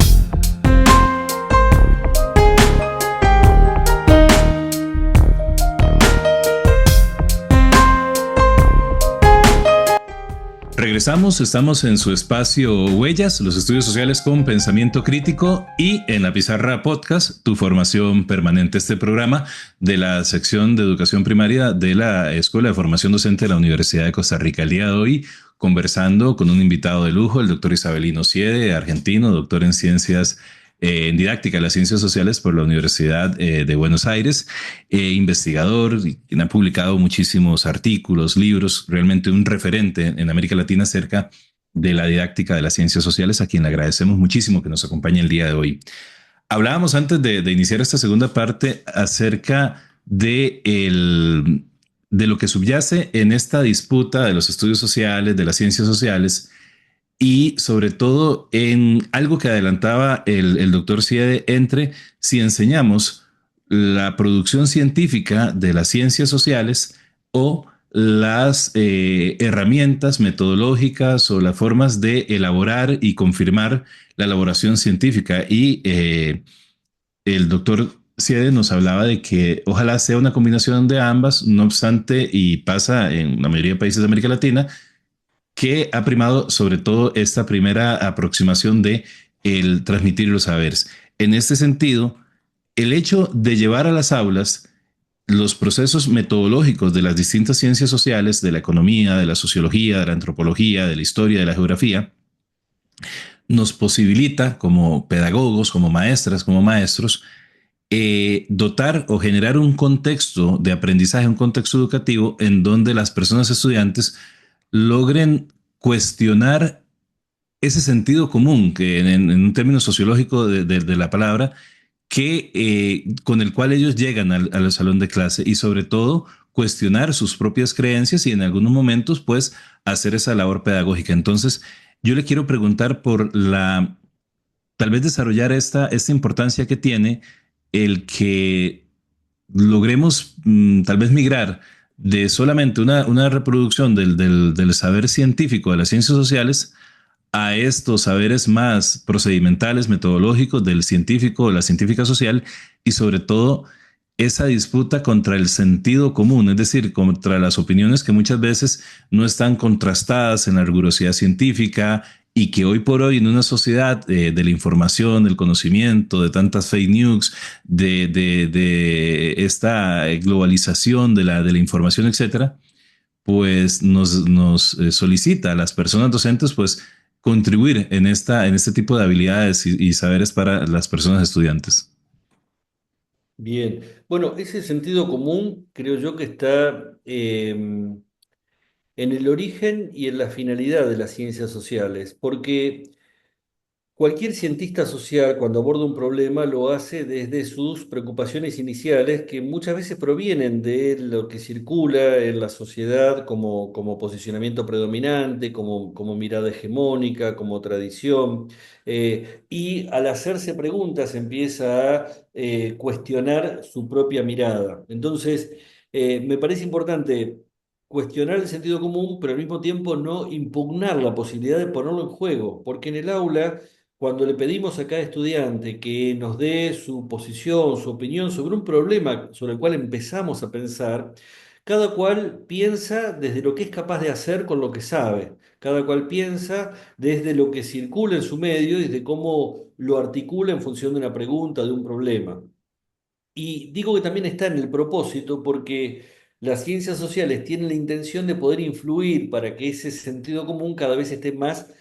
Regresamos, estamos en su espacio Huellas, los estudios sociales con pensamiento crítico y en la Pizarra Podcast, tu formación permanente, este programa de la sección de educación primaria de la Escuela de Formación Docente de la Universidad de Costa Rica. El día de hoy conversando con un invitado de lujo, el doctor Isabelino Siede, argentino, doctor en ciencias en didáctica de las ciencias sociales por la Universidad de Buenos Aires, investigador, quien ha publicado muchísimos artículos, libros, realmente un referente en América Latina acerca de la didáctica de las ciencias sociales, a quien le agradecemos muchísimo que nos acompañe el día de hoy. Hablábamos antes de iniciar esta segunda parte acerca de lo que subyace en esta disputa de los estudios sociales, de las ciencias sociales, y sobre todo en algo que adelantaba el doctor Siede entre si enseñamos la producción científica de las ciencias sociales o las herramientas metodológicas o las formas de elaborar y confirmar la elaboración científica. Y el doctor Siede nos hablaba de que ojalá sea una combinación de ambas, no obstante, y pasa en la mayoría de países de América Latina, que ha primado sobre todo esta primera aproximación de el transmitir los saberes. En este sentido, el hecho de llevar a las aulas los procesos metodológicos de las distintas ciencias sociales, de la economía, de la sociología, de la antropología, de la historia, de la geografía, nos posibilita como pedagogos, como maestras, como maestros, dotar o generar un contexto de aprendizaje, un contexto educativo en donde las personas estudiantes logren cuestionar ese sentido común, que en un término sociológico de la palabra, que, con el cual ellos llegan al salón de clase y sobre todo cuestionar sus propias creencias y en algunos momentos pues hacer esa labor pedagógica. Entonces yo le quiero preguntar por tal vez desarrollar esta importancia que tiene el que logremos tal vez migrar de solamente una reproducción del saber científico de las ciencias sociales a estos saberes más procedimentales, metodológicos del científico o la científica social y sobre todo esa disputa contra el sentido común, es decir, contra las opiniones que muchas veces no están contrastadas en la rigurosidad científica y que hoy por hoy en una sociedad de la información, del conocimiento, de tantas fake news, de esta globalización de la información, etcétera, pues nos solicita a las personas docentes pues contribuir en este tipo de habilidades y saberes para las personas estudiantes. Bien, bueno, ese sentido común creo yo que está en el origen y en la finalidad de las ciencias sociales, porque Cualquier cientista social, cuando aborda un problema, lo hace desde sus preocupaciones iniciales, que muchas veces provienen de lo que circula en la sociedad como posicionamiento predominante, como mirada hegemónica, como tradición. Y al hacerse preguntas empieza a cuestionar su propia mirada. Entonces, me parece importante cuestionar el sentido común, pero al mismo tiempo no impugnar la posibilidad de ponerlo en juego, porque en el aula cuando le pedimos a cada estudiante que nos dé su posición, su opinión sobre un problema sobre el cual empezamos a pensar, cada cual piensa desde lo que es capaz de hacer con lo que sabe. Cada cual piensa desde lo que circula en su medio y desde cómo lo articula en función de una pregunta, de un problema. Y digo que también está en el propósito porque las ciencias sociales tienen la intención de poder influir para que ese sentido común cada vez esté más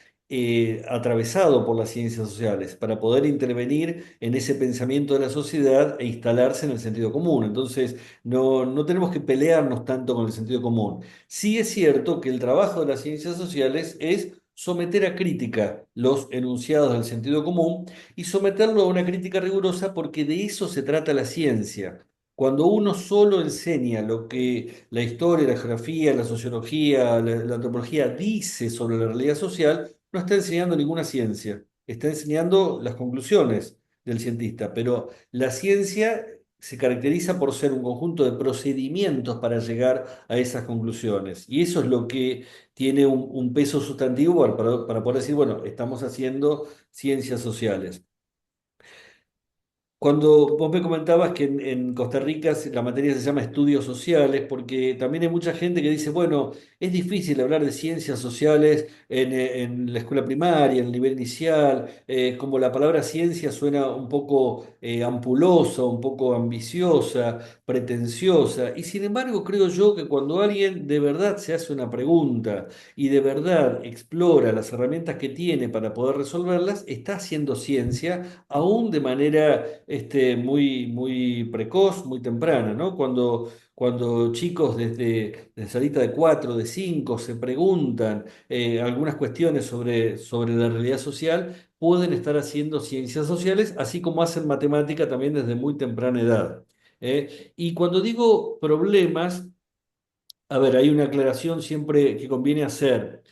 atravesado por las ciencias sociales, para poder intervenir en ese pensamiento de la sociedad e instalarse en el sentido común. Entonces, no tenemos que pelearnos tanto con el sentido común. Sí es cierto que el trabajo de las ciencias sociales es someter a crítica los enunciados del sentido común y someterlo a una crítica rigurosa porque de eso se trata la ciencia. Cuando uno solo enseña lo que la historia, la geografía, la sociología, la antropología dice sobre la realidad social, no está enseñando ninguna ciencia, está enseñando las conclusiones del cientista, pero la ciencia se caracteriza por ser un conjunto de procedimientos para llegar a esas conclusiones. Y eso es lo que tiene un peso sustantivo para poder decir, bueno, estamos haciendo ciencias sociales. Cuando vos me comentabas que en Costa Rica la materia se llama estudios sociales, porque también hay mucha gente que dice, bueno, es difícil hablar de ciencias sociales en la escuela primaria, en el nivel inicial, como la palabra ciencia suena un poco ampulosa, un poco ambiciosa, pretenciosa, y sin embargo creo yo que cuando alguien de verdad se hace una pregunta y de verdad explora las herramientas que tiene para poder resolverlas, está haciendo ciencia aún de manera muy precoz, muy temprana, ¿no? Cuando chicos desde salita de 4, de 5, se preguntan algunas cuestiones sobre la realidad social, pueden estar haciendo ciencias sociales, así como hacen matemática también desde muy temprana edad. Y cuando digo problemas, a ver, hay una aclaración siempre que conviene hacer.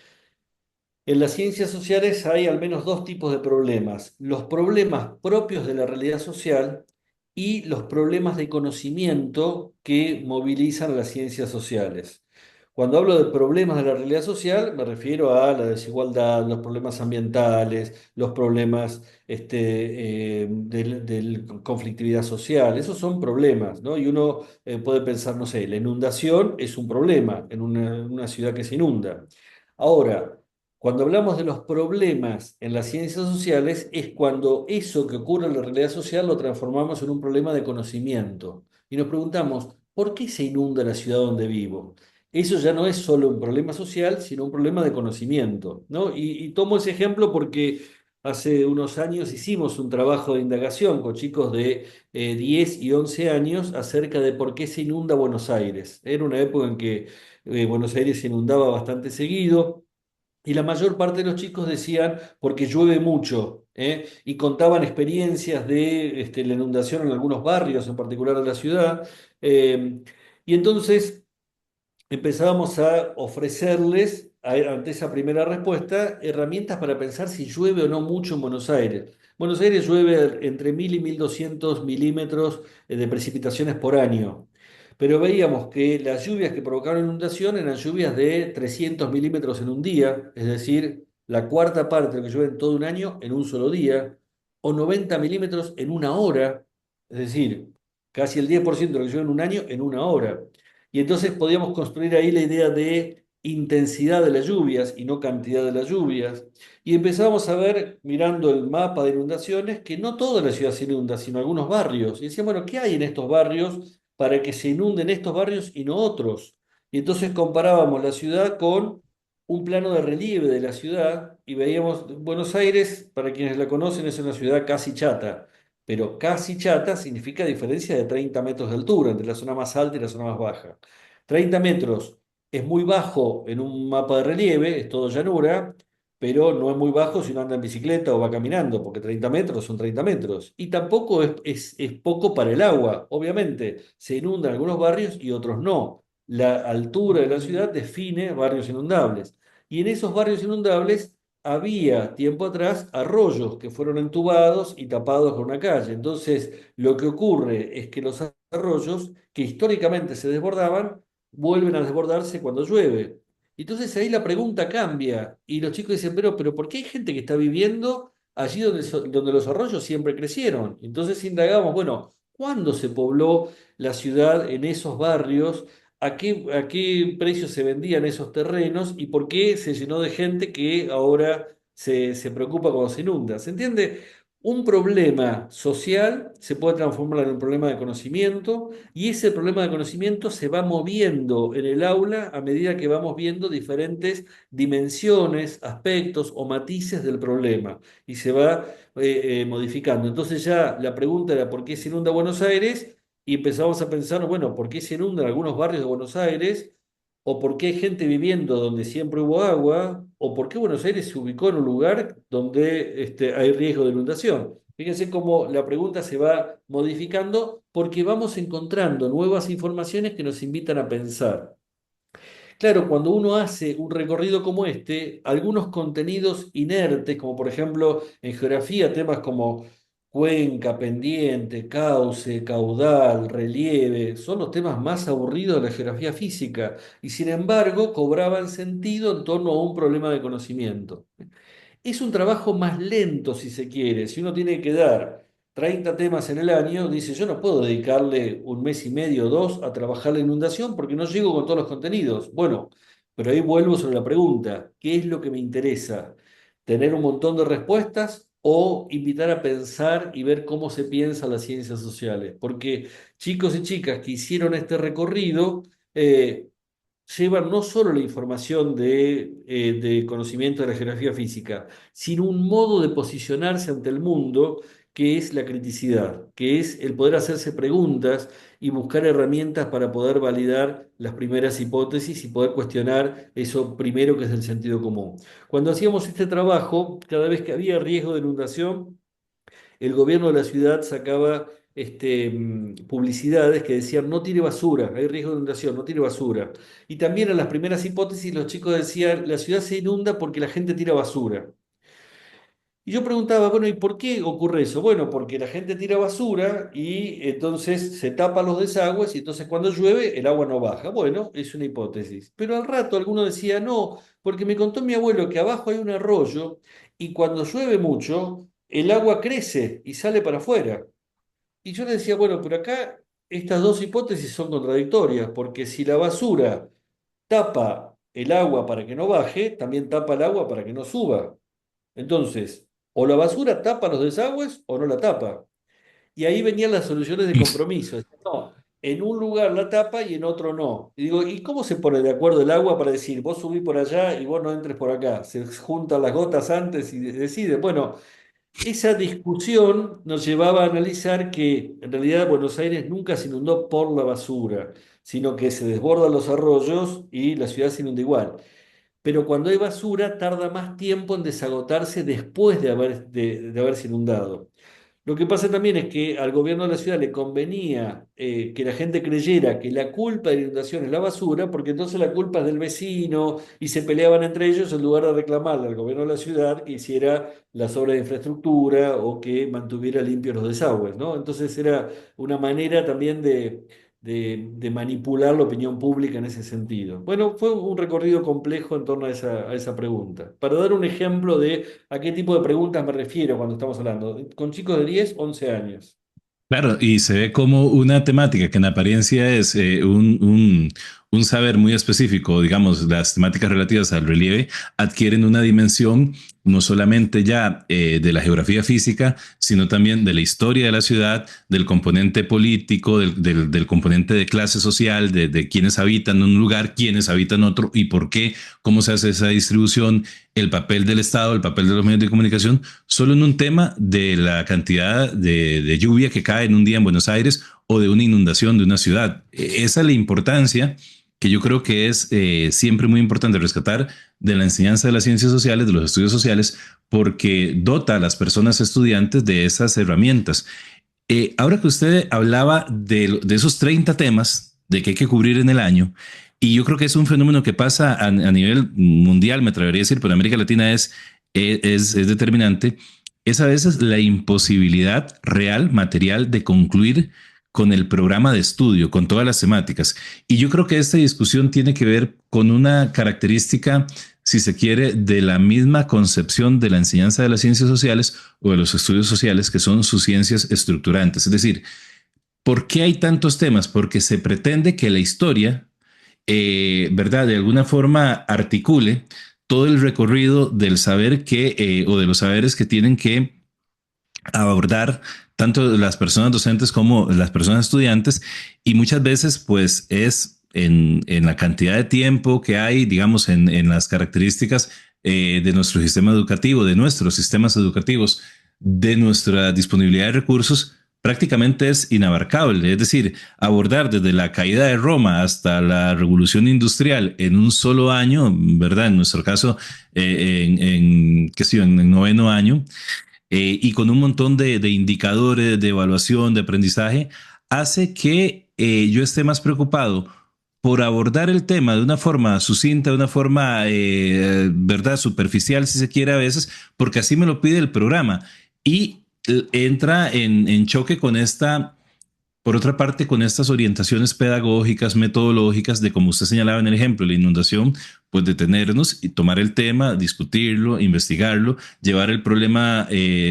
En las ciencias sociales hay al menos dos tipos de problemas: los problemas propios de la realidad social y los problemas de conocimiento que movilizan a las ciencias sociales. Cuando hablo de problemas de la realidad social, me refiero a la desigualdad, los problemas ambientales, los problemas de conflictividad social. Esos son problemas, ¿no? Y uno puede pensar, no sé, la inundación es un problema en una ciudad que se inunda. Ahora, cuando hablamos de los problemas en las ciencias sociales, es cuando eso que ocurre en la realidad social lo transformamos en un problema de conocimiento. Y nos preguntamos, ¿por qué se inunda la ciudad donde vivo? Eso ya no es solo un problema social, sino un problema de conocimiento, ¿no? Y tomo ese ejemplo porque hace unos años hicimos un trabajo de indagación con chicos de 10 y 11 años acerca de por qué se inunda Buenos Aires. Era una época en que Buenos Aires se inundaba bastante seguido. Y la mayor parte de los chicos decían porque llueve mucho, ¿eh? Y contaban experiencias de la inundación en algunos barrios, en particular de la ciudad. eh, y entonces empezábamos a ofrecerles, ante esa primera respuesta, herramientas para pensar si llueve o no mucho en Buenos Aires. Buenos Aires llueve entre 1000 y 1200 milímetros de precipitaciones por año, pero veíamos que las lluvias que provocaron inundación eran lluvias de 300 milímetros en un día, es decir, la cuarta parte de lo que llueve en todo un año en un solo día, o 90 milímetros en una hora, es decir, casi el 10% de lo que llueve en un año en una hora. Y entonces podíamos construir ahí la idea de intensidad de las lluvias y no cantidad de las lluvias. Y empezábamos a ver, mirando el mapa de inundaciones, que no toda la ciudad se inunda, sino algunos barrios. Y decían, bueno, ¿qué hay en estos barrios para que se inunden estos barrios y no otros? Y entonces comparábamos la ciudad con un plano de relieve de la ciudad y veíamos Buenos Aires, para quienes la conocen, es una ciudad casi chata, pero casi chata significa diferencia de 30 metros de altura entre la zona más alta y la zona más baja. 30 metros es muy bajo en un mapa de relieve, es todo llanura, pero no es muy bajo si uno anda en bicicleta o va caminando, porque 30 metros son 30 metros. Y tampoco es poco para el agua, obviamente. Se inundan algunos barrios y otros no. La altura de la ciudad define barrios inundables. Y en esos barrios inundables había tiempo atrás arroyos que fueron entubados y tapados con una calle. Entonces, lo que ocurre es que los arroyos, que históricamente se desbordaban, vuelven a desbordarse cuando llueve. Entonces ahí la pregunta cambia y los chicos dicen, pero ¿por qué hay gente que está viviendo allí donde los arroyos siempre crecieron? Entonces indagamos, bueno, ¿cuándo se pobló la ciudad en esos barrios? ¿A qué precio se vendían esos terrenos? ¿Y por qué se llenó de gente que ahora se preocupa cuando se inunda? ¿Se entiende? Un problema social se puede transformar en un problema de conocimiento y ese problema de conocimiento se va moviendo en el aula a medida que vamos viendo diferentes dimensiones, aspectos o matices del problema y se va modificando. Entonces ya la pregunta era ¿por qué se inunda Buenos Aires? Y empezamos a pensar, bueno, ¿por qué se inundan algunos barrios de Buenos Aires? ¿O por qué hay gente viviendo donde siempre hubo agua? ¿O por qué Buenos Aires se ubicó en un lugar donde hay riesgo de inundación? Fíjense cómo la pregunta se va modificando porque vamos encontrando nuevas informaciones que nos invitan a pensar. Claro, cuando uno hace un recorrido como este, algunos contenidos inertes, como por ejemplo en geografía, temas como cuenca, pendiente, cauce, caudal, relieve, son los temas más aburridos de la geografía física y sin embargo cobraban sentido en torno a un problema de conocimiento. Es un trabajo más lento, si se quiere. Si uno tiene que dar 30 temas en el año, dice, yo no puedo dedicarle un mes y medio o dos a trabajar la inundación porque no llego con todos los contenidos. Bueno, pero ahí vuelvo sobre la pregunta, ¿qué es lo que me interesa? ¿Tener un montón de respuestas o invitar a pensar y ver cómo se piensa las ciencias sociales? Porque chicos y chicas que hicieron este recorrido, llevan no solo la información de conocimiento de la geografía física, sino un modo de posicionarse ante el mundo que es la criticidad, que es el poder hacerse preguntas y buscar herramientas para poder validar las primeras hipótesis y poder cuestionar eso primero que es el sentido común. Cuando hacíamos este trabajo, cada vez que había riesgo de inundación, el gobierno de la ciudad sacaba publicidades que decían no tire basura, hay riesgo de inundación, no tire basura. Y también en las primeras hipótesis los chicos decían la ciudad se inunda porque la gente tira basura. Y yo preguntaba, bueno, ¿y por qué ocurre eso? Bueno, porque la gente tira basura y entonces se tapan los desagües y entonces cuando llueve el agua no baja. Bueno, es una hipótesis. Pero al rato alguno decía, no, porque me contó mi abuelo que abajo hay un arroyo y cuando llueve mucho el agua crece y sale para afuera. Y yo le decía, bueno, pero acá estas dos hipótesis son contradictorias, porque si la basura tapa el agua para que no baje, también tapa el agua para que no suba. Entonces, o la basura tapa los desagües o no la tapa. Y ahí venían las soluciones de compromiso. Decía, no, en un lugar la tapa y en otro no. Y digo, ¿y cómo se pone de acuerdo el agua para decir, vos subí por allá y vos no entres por acá? Se juntan las gotas antes y deciden. Bueno, esa discusión nos llevaba a analizar que en realidad Buenos Aires nunca se inundó por la basura, sino que se desbordan los arroyos y la ciudad se inunda igual. Pero cuando hay basura tarda más tiempo en desagotarse después de haberse inundado. Lo que pasa también es que al gobierno de la ciudad le convenía que la gente creyera que la culpa de la inundación es la basura, porque entonces la culpa es del vecino y se peleaban entre ellos en lugar de reclamarle al gobierno de la ciudad que hiciera las obras de infraestructura o que mantuviera limpios los desagües, ¿no? Entonces era una manera también de manipular la opinión pública en ese sentido. Bueno, fue un recorrido complejo en torno a esa pregunta. Para dar un ejemplo de a qué tipo de preguntas me refiero cuando estamos hablando, con chicos de 10, 11 años. Claro, y se ve como una temática que en apariencia es un saber muy específico, digamos, las temáticas relativas al relieve adquieren una dimensión no solamente ya de la geografía física, sino también de la historia de la ciudad, del componente político, del componente de clase social, de quienes habitan en un lugar, quienes habitan otro y por qué, cómo se hace esa distribución, el papel del Estado, el papel de los medios de comunicación, solo en un tema de la cantidad de lluvia que cae en un día en Buenos Aires o de una inundación de una ciudad. Esa es la importancia que yo creo que es siempre muy importante rescatar de la enseñanza de las ciencias sociales, de los estudios sociales, porque dota a las personas estudiantes de esas herramientas. Ahora que usted hablaba de esos 30 temas de que hay que cubrir en el año, y yo creo que es un fenómeno que pasa a nivel mundial, me atrevería a decir, pero en América Latina es determinante, es a veces la imposibilidad real, material, de concluir con el programa de estudio, con todas las temáticas. Y yo creo que esta discusión tiene que ver con una característica, si se quiere, de la misma concepción de la enseñanza de las ciencias sociales o de los estudios sociales, que son sus ciencias estructurantes. Es decir, ¿por qué hay tantos temas? Porque se pretende que la historia, ¿verdad? De alguna forma articule todo el recorrido del saber o de los saberes que tienen que abordar tanto las personas docentes como las personas estudiantes, y muchas veces pues es en la cantidad de tiempo que hay, digamos, en las características de nuestro sistema educativo, de nuestros sistemas educativos, de nuestra disponibilidad de recursos, prácticamente es inabarcable. Es decir, abordar desde la caída de Roma hasta la revolución industrial en un solo año, ¿verdad? En nuestro caso, qué sé yo, en el noveno año, y con un montón de indicadores de evaluación, de aprendizaje, hace que yo esté más preocupado por abordar el tema de una forma sucinta, de una forma, ¿verdad?, superficial, si se quiere a veces, porque así me lo pide el programa. Y entra en choque con esta, por otra parte, con estas orientaciones pedagógicas, metodológicas, de, como usted señalaba en el ejemplo, la inundación, pues detenernos y tomar el tema, discutirlo, investigarlo, llevar el problema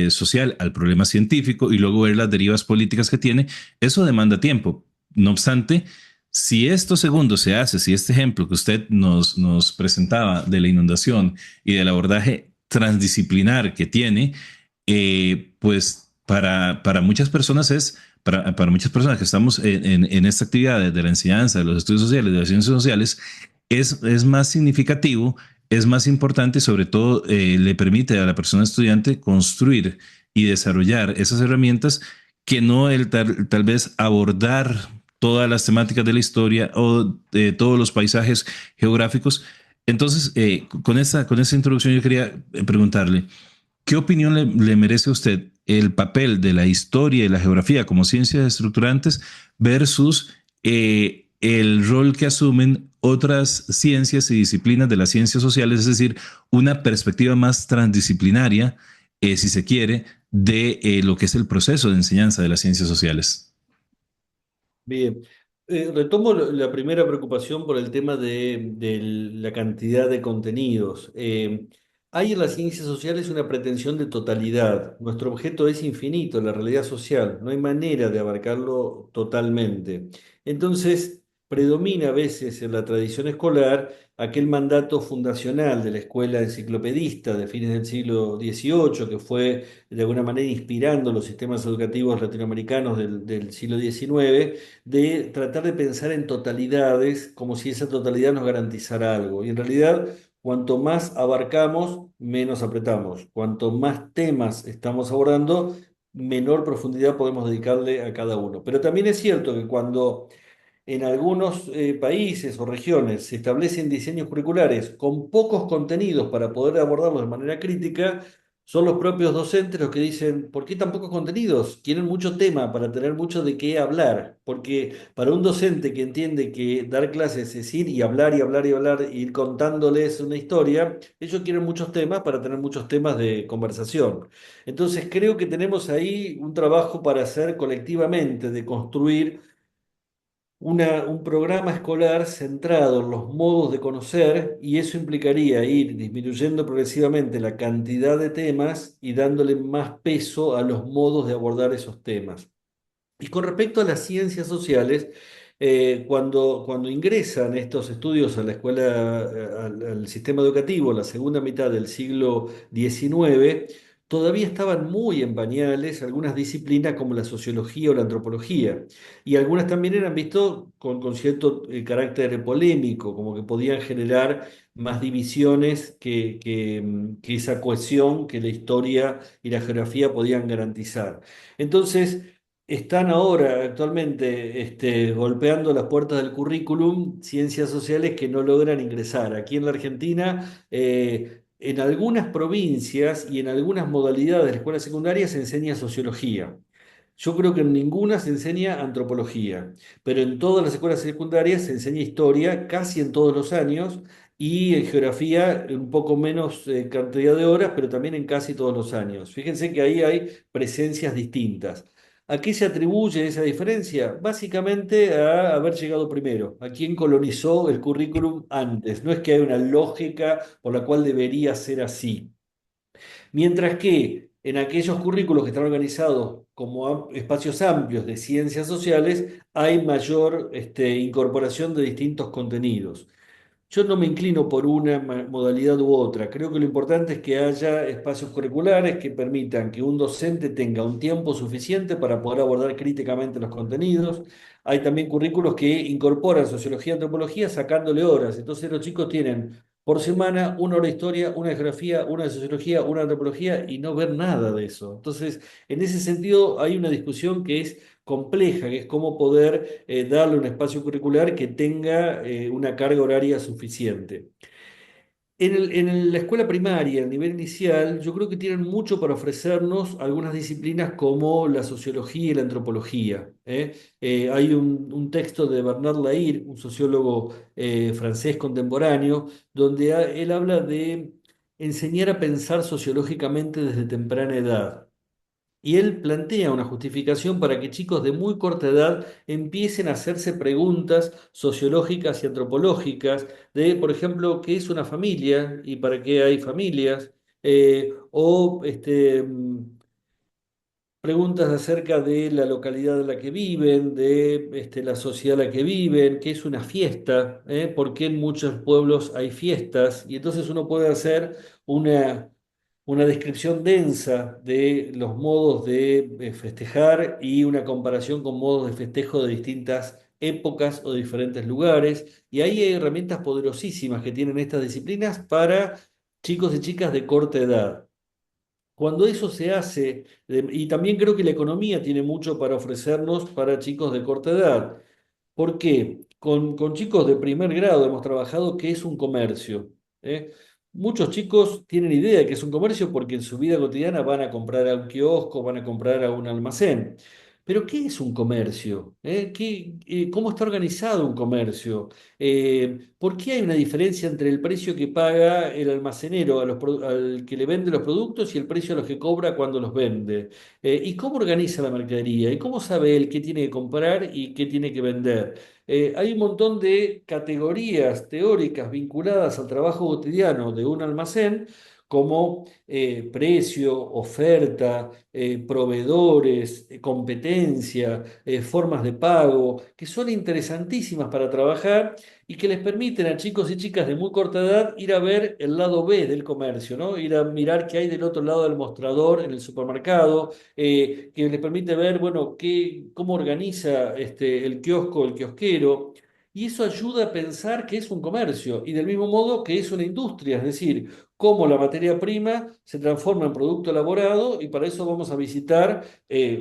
social al problema científico y luego ver las derivas políticas que tiene. Eso demanda tiempo. No obstante, si esto segundo se hace, si este ejemplo que usted nos presentaba de la inundación y del abordaje transdisciplinar que tiene, pues para muchas personas para muchas personas que estamos en esta actividad de la enseñanza, de los estudios sociales, de las ciencias sociales, es más significativo, es más importante y sobre todo le permite a la persona estudiante construir y desarrollar esas herramientas, que no tal vez abordar todas las temáticas de la historia o de todos los paisajes geográficos. Entonces, con esta introducción yo quería preguntarle, ¿qué opinión le merece a usted el papel de la historia y la geografía como ciencias estructurantes versus el rol que asumen otras ciencias y disciplinas de las ciencias sociales? Es decir, una perspectiva más transdisciplinaria, si se quiere, de lo que es el proceso de enseñanza de las ciencias sociales. Bien. Retomo la primera preocupación por el tema de la cantidad de contenidos. Hay en las ciencias sociales una pretensión de totalidad. Nuestro objeto es infinito, la realidad social. No hay manera de abarcarlo totalmente. Entonces, predomina a veces en la tradición escolar aquel mandato fundacional de la escuela enciclopedista de fines del siglo XVIII, que fue de alguna manera inspirando los sistemas educativos latinoamericanos del siglo XIX, de tratar de pensar en totalidades como si esa totalidad nos garantizara algo. Y en realidad, cuanto más abarcamos, menos apretamos. Cuanto más temas estamos abordando, menor profundidad podemos dedicarle a cada uno. Pero también es cierto que cuando en algunos países o regiones se establecen diseños curriculares con pocos contenidos para poder abordarlos de manera crítica, son los propios docentes los que dicen, ¿por qué tan pocos contenidos? Quieren mucho tema para tener mucho de qué hablar, porque para un docente que entiende que dar clases es ir y hablar y hablar y hablar, e ir contándoles una historia, ellos quieren muchos temas para tener muchos temas de conversación. Entonces creo que tenemos ahí un trabajo para hacer colectivamente, de construir un programa escolar centrado en los modos de conocer, y eso implicaría ir disminuyendo progresivamente la cantidad de temas y dándole más peso a los modos de abordar esos temas. Y con respecto a las ciencias sociales, cuando ingresan estos estudios a la escuela, al sistema educativo, la segunda mitad del siglo XIX, todavía estaban muy en pañales algunas disciplinas como la sociología o la antropología, y algunas también eran vistos con cierto carácter polémico, como que podían generar más divisiones que esa cohesión que la historia y la geografía podían garantizar. Entonces, están ahora actualmente golpeando las puertas del currículum ciencias sociales que no logran ingresar. Aquí en la Argentina, en algunas provincias y en algunas modalidades de la escuela secundaria se enseña sociología. Yo creo que en ninguna se enseña antropología, pero en todas las escuelas secundarias se enseña historia casi en todos los años y en geografía un poco menos cantidad de horas, pero también en casi todos los años. Fíjense que ahí hay presencias distintas. ¿A qué se atribuye esa diferencia? Básicamente a haber llegado primero, a quien colonizó el currículum antes. No es que haya una lógica por la cual debería ser así. Mientras que en aquellos currículos que están organizados como espacios amplios de ciencias sociales, hay mayor incorporación de distintos contenidos. Yo no me inclino por una modalidad u otra. Creo que lo importante es que haya espacios curriculares que permitan que un docente tenga un tiempo suficiente para poder abordar críticamente los contenidos. Hay también currículos que incorporan sociología y antropología sacándole horas. Entonces los chicos tienen por semana una hora de historia, una de geografía, una de sociología, una de antropología y no ver nada de eso. Entonces, en ese sentido hay una discusión que es compleja, que es cómo poder darle un espacio curricular que tenga una carga horaria suficiente. En la escuela primaria, a nivel inicial, yo creo que tienen mucho para ofrecernos algunas disciplinas como la sociología y la antropología. Hay un texto de Bernard Lahire, un sociólogo francés contemporáneo, donde él habla de enseñar a pensar sociológicamente desde temprana edad. Y él plantea una justificación para que chicos de muy corta edad empiecen a hacerse preguntas sociológicas y antropológicas de, por ejemplo, ¿qué es una familia y para qué hay familias? Preguntas acerca de la localidad en la que viven, de la sociedad en la que viven, qué es una fiesta, por qué en muchos pueblos hay fiestas. Y entonces uno puede hacer una descripción densa de los modos de festejar y una comparación con modos de festejo de distintas épocas o de diferentes lugares. Y ahí hay herramientas poderosísimas que tienen estas disciplinas para chicos y chicas de corta edad. Cuando eso se hace, y también creo que la economía tiene mucho para ofrecernos para chicos de corta edad. ¿Por qué? Con chicos de primer grado hemos trabajado qué es un comercio. ¿eh? Muchos chicos tienen idea de que es un comercio porque en su vida cotidiana van a comprar a un kiosco, van a comprar a un almacén. Pero ¿qué es un comercio? ¿Cómo está organizado un comercio? ¿Por qué hay una diferencia entre el precio que paga el almacenero al que le vende los productos y el precio a los que cobra cuando los vende? ¿Y cómo organiza la mercadería? ¿Y cómo sabe él qué tiene que comprar y qué tiene que vender? Hay un montón de categorías teóricas vinculadas al trabajo cotidiano de un almacén, como precio, oferta, proveedores, competencia, formas de pago, que son interesantísimas para trabajar y que les permiten a chicos y chicas de muy corta edad ir a ver el lado B del comercio, ¿no? Ir a mirar qué hay del otro lado del mostrador en el supermercado, que les permite ver, bueno, cómo organiza el kiosco, el kiosquero. Y eso ayuda a pensar que es un comercio y del mismo modo que es una industria, es decir, cómo la materia prima se transforma en producto elaborado y para eso vamos a visitar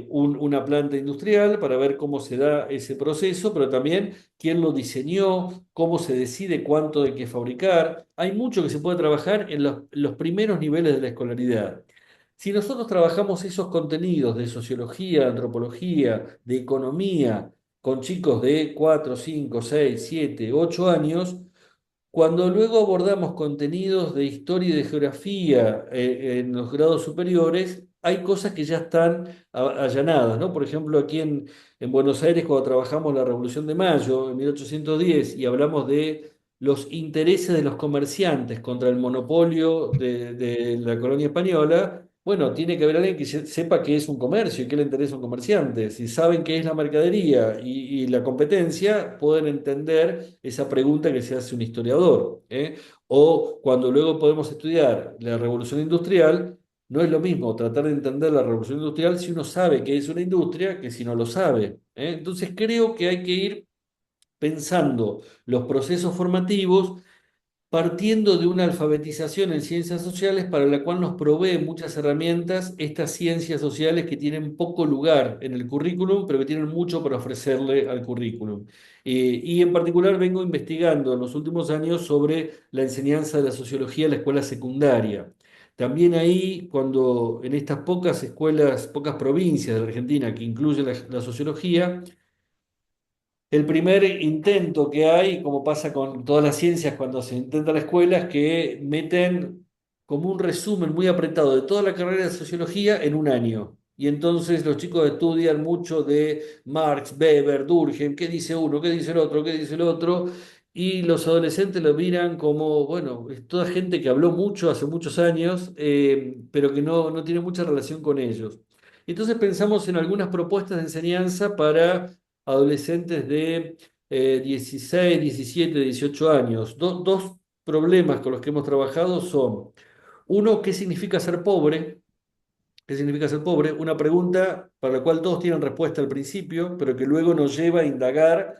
una planta industrial para ver cómo se da ese proceso, pero también quién lo diseñó, cómo se decide cuánto hay que fabricar. Hay mucho que se puede trabajar en los primeros niveles de la escolaridad. Si nosotros trabajamos esos contenidos de sociología, de antropología, de economía, con chicos de 4, 5, 6, 7, 8 años, cuando luego abordamos contenidos de historia y de geografía en los grados superiores, hay cosas que ya están allanadas, ¿no? Por ejemplo, aquí en Buenos Aires, cuando trabajamos la Revolución de Mayo en 1810 y hablamos de los intereses de los comerciantes contra el monopolio de la colonia española, bueno, tiene que haber alguien que sepa qué es un comercio y qué le interesa a un comerciante. Si saben qué es la mercadería y la competencia, pueden entender esa pregunta que se hace un historiador. O cuando luego podemos estudiar la revolución industrial, no es lo mismo tratar de entender la revolución industrial si uno sabe qué es una industria que si no lo sabe. Entonces creo que hay que ir pensando los procesos formativos partiendo de una alfabetización en ciencias sociales para la cual nos provee muchas herramientas estas ciencias sociales que tienen poco lugar en el currículum, pero que tienen mucho para ofrecerle al currículum. Y en particular vengo investigando en los últimos años sobre la enseñanza de la sociología en la escuela secundaria. También ahí, cuando en estas pocas escuelas, pocas provincias de la Argentina que incluyen la sociología, el primer intento que hay, como pasa con todas las ciencias cuando se intenta la escuela, es que meten como un resumen muy apretado de toda la carrera de sociología en un año. Y entonces los chicos estudian mucho de Marx, Weber, Durkheim, qué dice uno, qué dice el otro, qué dice el otro, y los adolescentes lo miran como, bueno, es toda gente que habló mucho hace muchos años, pero que no tiene mucha relación con ellos. Entonces pensamos en algunas propuestas de enseñanza para adolescentes de 16, 17, 18 años. Dos problemas con los que hemos trabajado son, uno, ¿qué significa ser pobre? ¿Qué significa ser pobre? Una pregunta para la cual todos tienen respuesta al principio, pero que luego nos lleva a indagar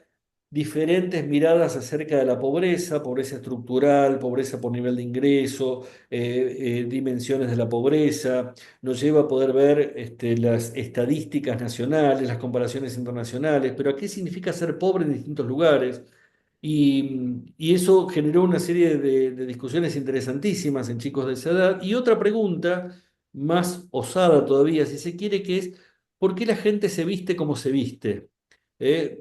diferentes miradas acerca de la pobreza, pobreza estructural, pobreza por nivel de ingreso, dimensiones de la pobreza, nos lleva a poder ver las estadísticas nacionales, las comparaciones internacionales, pero ¿qué significa ser pobre en distintos lugares? Y eso generó una serie de discusiones interesantísimas en chicos de esa edad. Y otra pregunta, más osada todavía, si se quiere, que es, ¿por qué la gente se viste como se viste?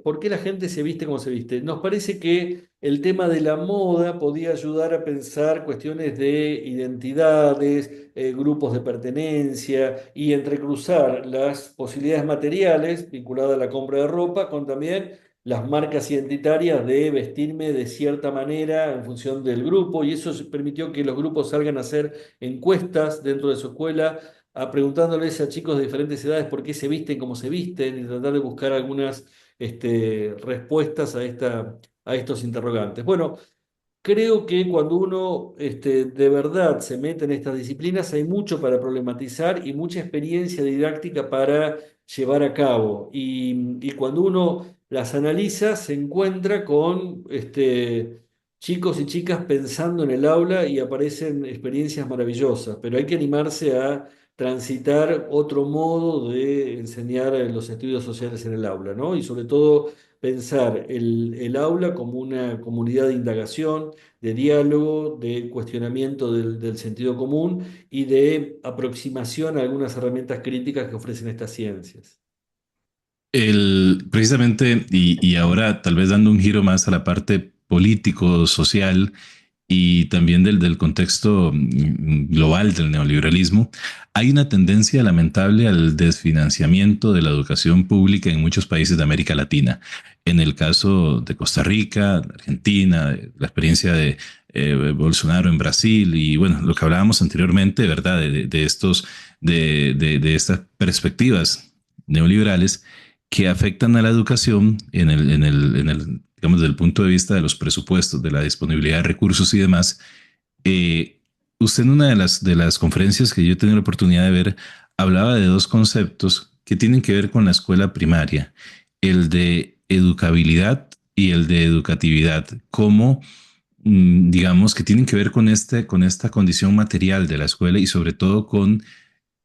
¿Por qué la gente se viste como se viste? Nos parece que el tema de la moda podía ayudar a pensar cuestiones de identidades, grupos de pertenencia y entrecruzar las posibilidades materiales vinculadas a la compra de ropa con también las marcas identitarias de vestirme de cierta manera en función del grupo, y eso permitió que los grupos salgan a hacer encuestas dentro de su escuela, preguntándoles a chicos de diferentes edades por qué se visten como se visten y tratar de buscar algunas respuestas a estos interrogantes. Bueno, creo que cuando uno de verdad se mete en estas disciplinas hay mucho para problematizar y mucha experiencia didáctica para llevar a cabo. Y cuando uno las analiza se encuentra con chicos y chicas pensando en el aula y aparecen experiencias maravillosas, pero hay que animarse a transitar otro modo de enseñar los estudios sociales en el aula, ¿no? Y sobre todo pensar el aula como una comunidad de indagación, de diálogo, de cuestionamiento del sentido común y de aproximación a algunas herramientas críticas que ofrecen estas ciencias. Precisamente, y ahora tal vez dando un giro más a la parte político, social y también del contexto global del neoliberalismo, hay una tendencia lamentable al desfinanciamiento de la educación pública en muchos países de América Latina. En el caso de Costa Rica, de Argentina, la experiencia de Bolsonaro en Brasil y bueno, lo que hablábamos anteriormente, ¿verdad? De estas perspectivas neoliberales que afectan a la educación digamos, desde el punto de vista de los presupuestos, de la disponibilidad de recursos y demás. Eh, Usted en una de las conferencias que yo he tenido la oportunidad de ver, hablaba de dos conceptos que tienen que ver con la escuela primaria, el de educabilidad y el de educatividad, como digamos que tienen que ver con esta condición material de la escuela y sobre todo con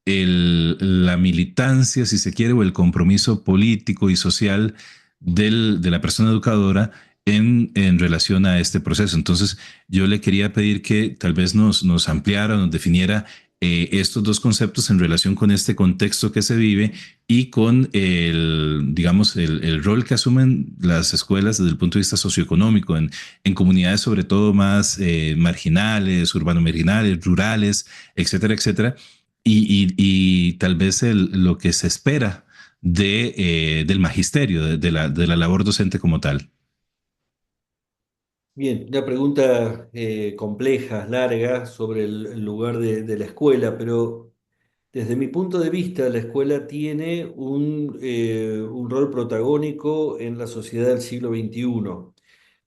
la militancia, si se quiere, o el compromiso político y social de la persona educadora en relación a este proceso. Entonces, yo le quería pedir que tal vez nos ampliara, nos definiera estos dos conceptos en relación con este contexto que se vive y con digamos, el rol que asumen las escuelas desde el punto de vista socioeconómico en comunidades sobre todo más marginales, urbano-marginales, rurales, etcétera, etcétera y tal vez lo que se espera del magisterio, de la labor docente como tal. Bien, una pregunta compleja, larga, sobre el lugar de la escuela, pero desde mi punto de vista, la escuela tiene un rol protagónico en la sociedad del siglo XXI,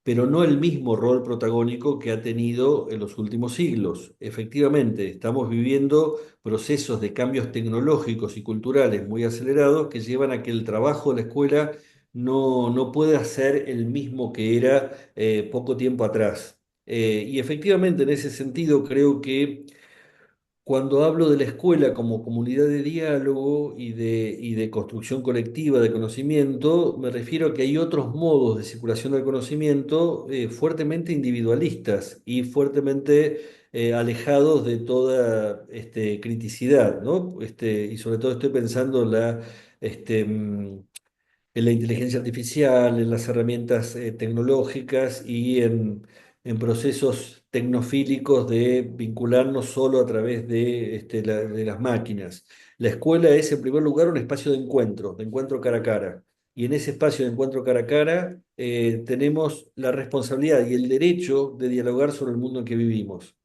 pero no el mismo rol protagónico que ha tenido en los últimos siglos. Efectivamente, estamos viviendo procesos de cambios tecnológicos y culturales muy acelerados que llevan a que el trabajo de la escuela no pueda ser el mismo que era poco tiempo atrás. Y efectivamente, en ese sentido, creo que cuando hablo de la escuela como comunidad de diálogo y de construcción colectiva de conocimiento, me refiero a que hay otros modos de circulación del conocimiento fuertemente individualistas y fuertemente alejados de toda criticidad, ¿no? Y sobre todo estoy pensando en la inteligencia artificial, en las herramientas tecnológicas y en procesos tecnofílicos de vincularnos solo a través de las máquinas. La escuela es, en primer lugar, un espacio de encuentro cara a cara. Y en ese espacio de encuentro cara a cara tenemos la responsabilidad y el derecho de dialogar sobre el mundo en que vivimos.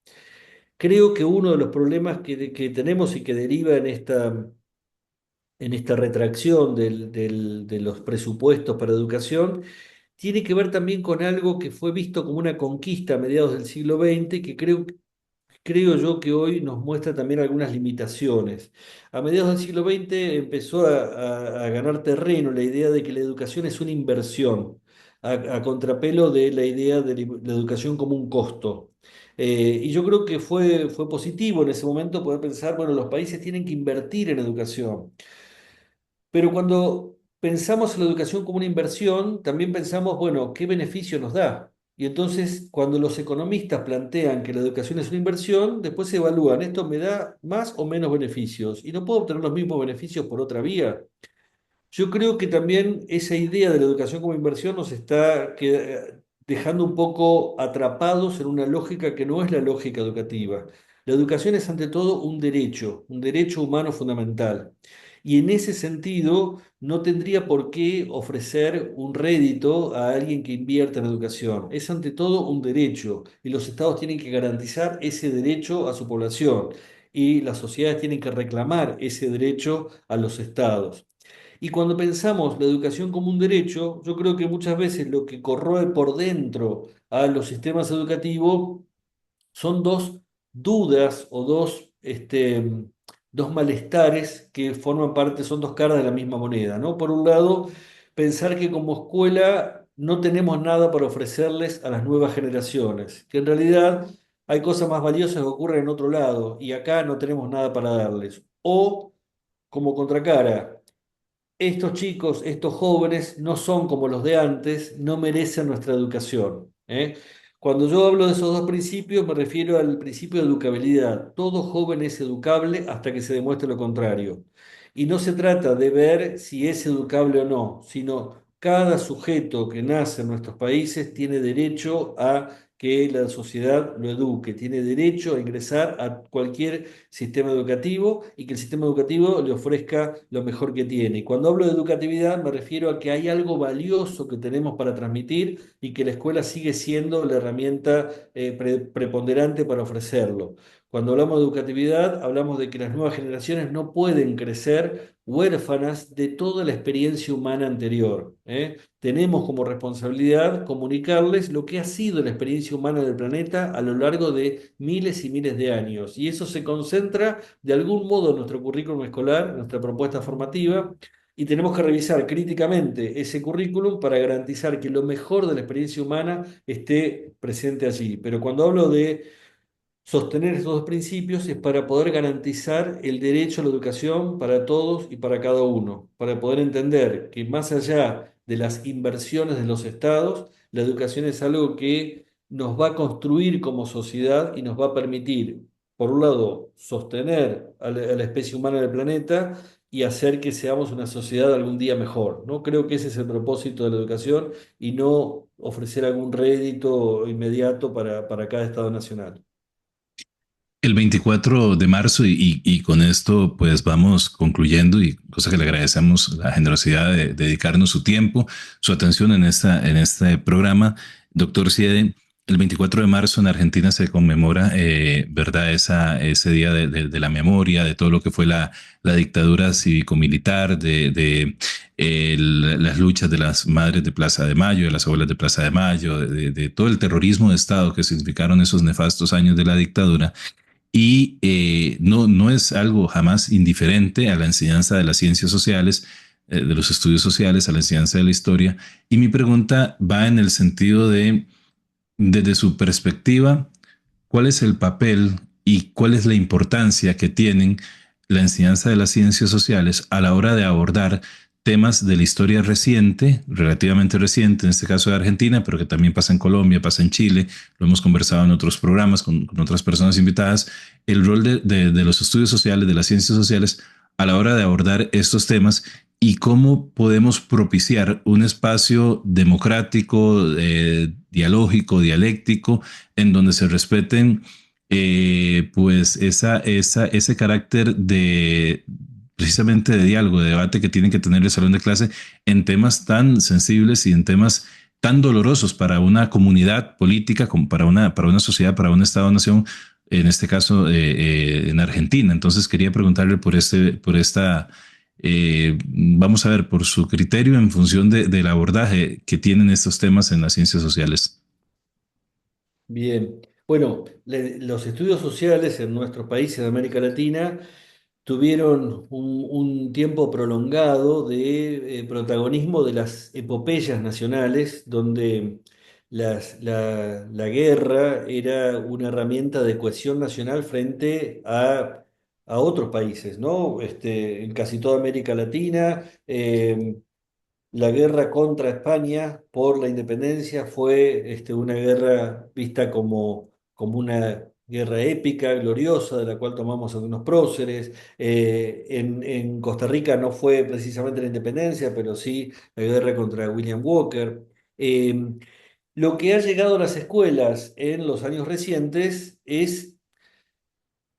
Creo que uno de los problemas que tenemos y que deriva en esta retracción de los presupuestos para educación, tiene que ver también con algo que fue visto como una conquista a mediados del siglo XX, que creo yo que hoy nos muestra también algunas limitaciones. A mediados del siglo XX empezó a ganar terreno la idea de que la educación es una inversión, a contrapelo de la idea de la educación como un costo. Y yo creo que fue positivo en ese momento poder pensar, bueno, los países tienen que invertir en educación. Pero cuando pensamos en la educación como una inversión, también pensamos, bueno, ¿qué beneficio nos da? Y entonces, cuando los economistas plantean que la educación es una inversión, después se evalúan, ¿esto me da más o menos beneficios? Y no puedo obtener los mismos beneficios por otra vía. Yo creo que también esa idea de la educación como inversión nos está dejando un poco atrapados en una lógica que no es la lógica educativa. La educación es ante todo un derecho humano fundamental. Y en ese sentido no tendría por qué ofrecer un rédito a alguien que invierta en educación. Es ante todo un derecho y los estados tienen que garantizar ese derecho a su población y las sociedades tienen que reclamar ese derecho a los estados. Y cuando pensamos la educación como un derecho, yo creo que muchas veces lo que corroe por dentro a los sistemas educativos son dos dudas o dos malestares que forman parte, son dos caras de la misma moneda, ¿no? Por un lado, pensar que como escuela no tenemos nada para ofrecerles a las nuevas generaciones, que en realidad hay cosas más valiosas que ocurren en otro lado y acá no tenemos nada para darles. O como contracara, estos chicos, estos jóvenes no son como los de antes, no merecen nuestra educación, ¿eh? Cuando yo hablo de esos dos principios, me refiero al principio de educabilidad. Todo joven es educable hasta que se demuestre lo contrario. Y no se trata de ver si es educable o no, sino cada sujeto que nace en nuestros países tiene derecho a que la sociedad lo eduque, tiene derecho a ingresar a cualquier sistema educativo y que el sistema educativo le ofrezca lo mejor que tiene. Y cuando hablo de educatividad me refiero a que hay algo valioso que tenemos para transmitir y que la escuela sigue siendo la herramienta preponderante para ofrecerlo. Cuando hablamos de educatividad, hablamos de que las nuevas generaciones no pueden crecer huérfanas de toda la experiencia humana anterior, ¿eh? Tenemos como responsabilidad comunicarles lo que ha sido la experiencia humana del planeta a lo largo de miles y miles de años. Y eso se concentra de algún modo en nuestro currículum escolar, en nuestra propuesta formativa, y tenemos que revisar críticamente ese currículum para garantizar que lo mejor de la experiencia humana esté presente allí. Pero cuando hablo de sostener estos dos principios es para poder garantizar el derecho a la educación para todos y para cada uno, para poder entender que más allá de las inversiones de los estados, la educación es algo que nos va a construir como sociedad y nos va a permitir, por un lado, sostener a la especie humana del planeta y hacer que seamos una sociedad algún día mejor, ¿no? Creo que ese es el propósito de la educación y no ofrecer algún rédito inmediato para cada estado nacional. El 24 de marzo y con esto pues vamos concluyendo y cosa que le agradecemos la generosidad de dedicarnos su tiempo, su atención en este programa. Doctor Siede, el 24 de marzo en Argentina se conmemora, ¿verdad? Ese día de la memoria, de todo lo que fue la dictadura cívico-militar, las luchas de las madres de Plaza de Mayo, de las abuelas de Plaza de Mayo, de todo el terrorismo de Estado que significaron esos nefastos años de la dictadura. Y no es algo jamás indiferente a la enseñanza de las ciencias sociales, de los estudios sociales, a la enseñanza de la historia. Y mi pregunta va en el sentido de desde su perspectiva, ¿cuál es el papel y cuál es la importancia que tienen la enseñanza de las ciencias sociales a la hora de abordar temas de la historia reciente, relativamente reciente, en este caso de Argentina, pero que también pasa en Colombia, pasa en Chile, lo hemos conversado en otros programas con otras personas invitadas, el rol de los estudios sociales, de las ciencias sociales, a la hora de abordar estos temas y cómo podemos propiciar un espacio democrático, dialógico, dialéctico, en donde se respeten pues ese carácter de precisamente de diálogo, de debate que tienen que tener el salón de clase en temas tan sensibles y en temas tan dolorosos para una comunidad política, como para una sociedad, para un Estado-nación, en este caso en Argentina. Entonces quería preguntarle por esta, vamos a ver, por su criterio en función del abordaje que tienen estos temas en las ciencias sociales. Bien, bueno, los estudios sociales en nuestros países de América Latina tuvieron un tiempo prolongado de protagonismo de las epopeyas nacionales, donde la guerra era una herramienta de cohesión nacional frente a otros países, ¿no? En casi toda América Latina. La guerra contra España por la independencia fue una guerra vista como una guerra épica, gloriosa, de la cual tomamos algunos próceres. En Costa Rica no fue precisamente la independencia, pero sí la guerra contra William Walker. Lo que ha llegado a las escuelas en los años recientes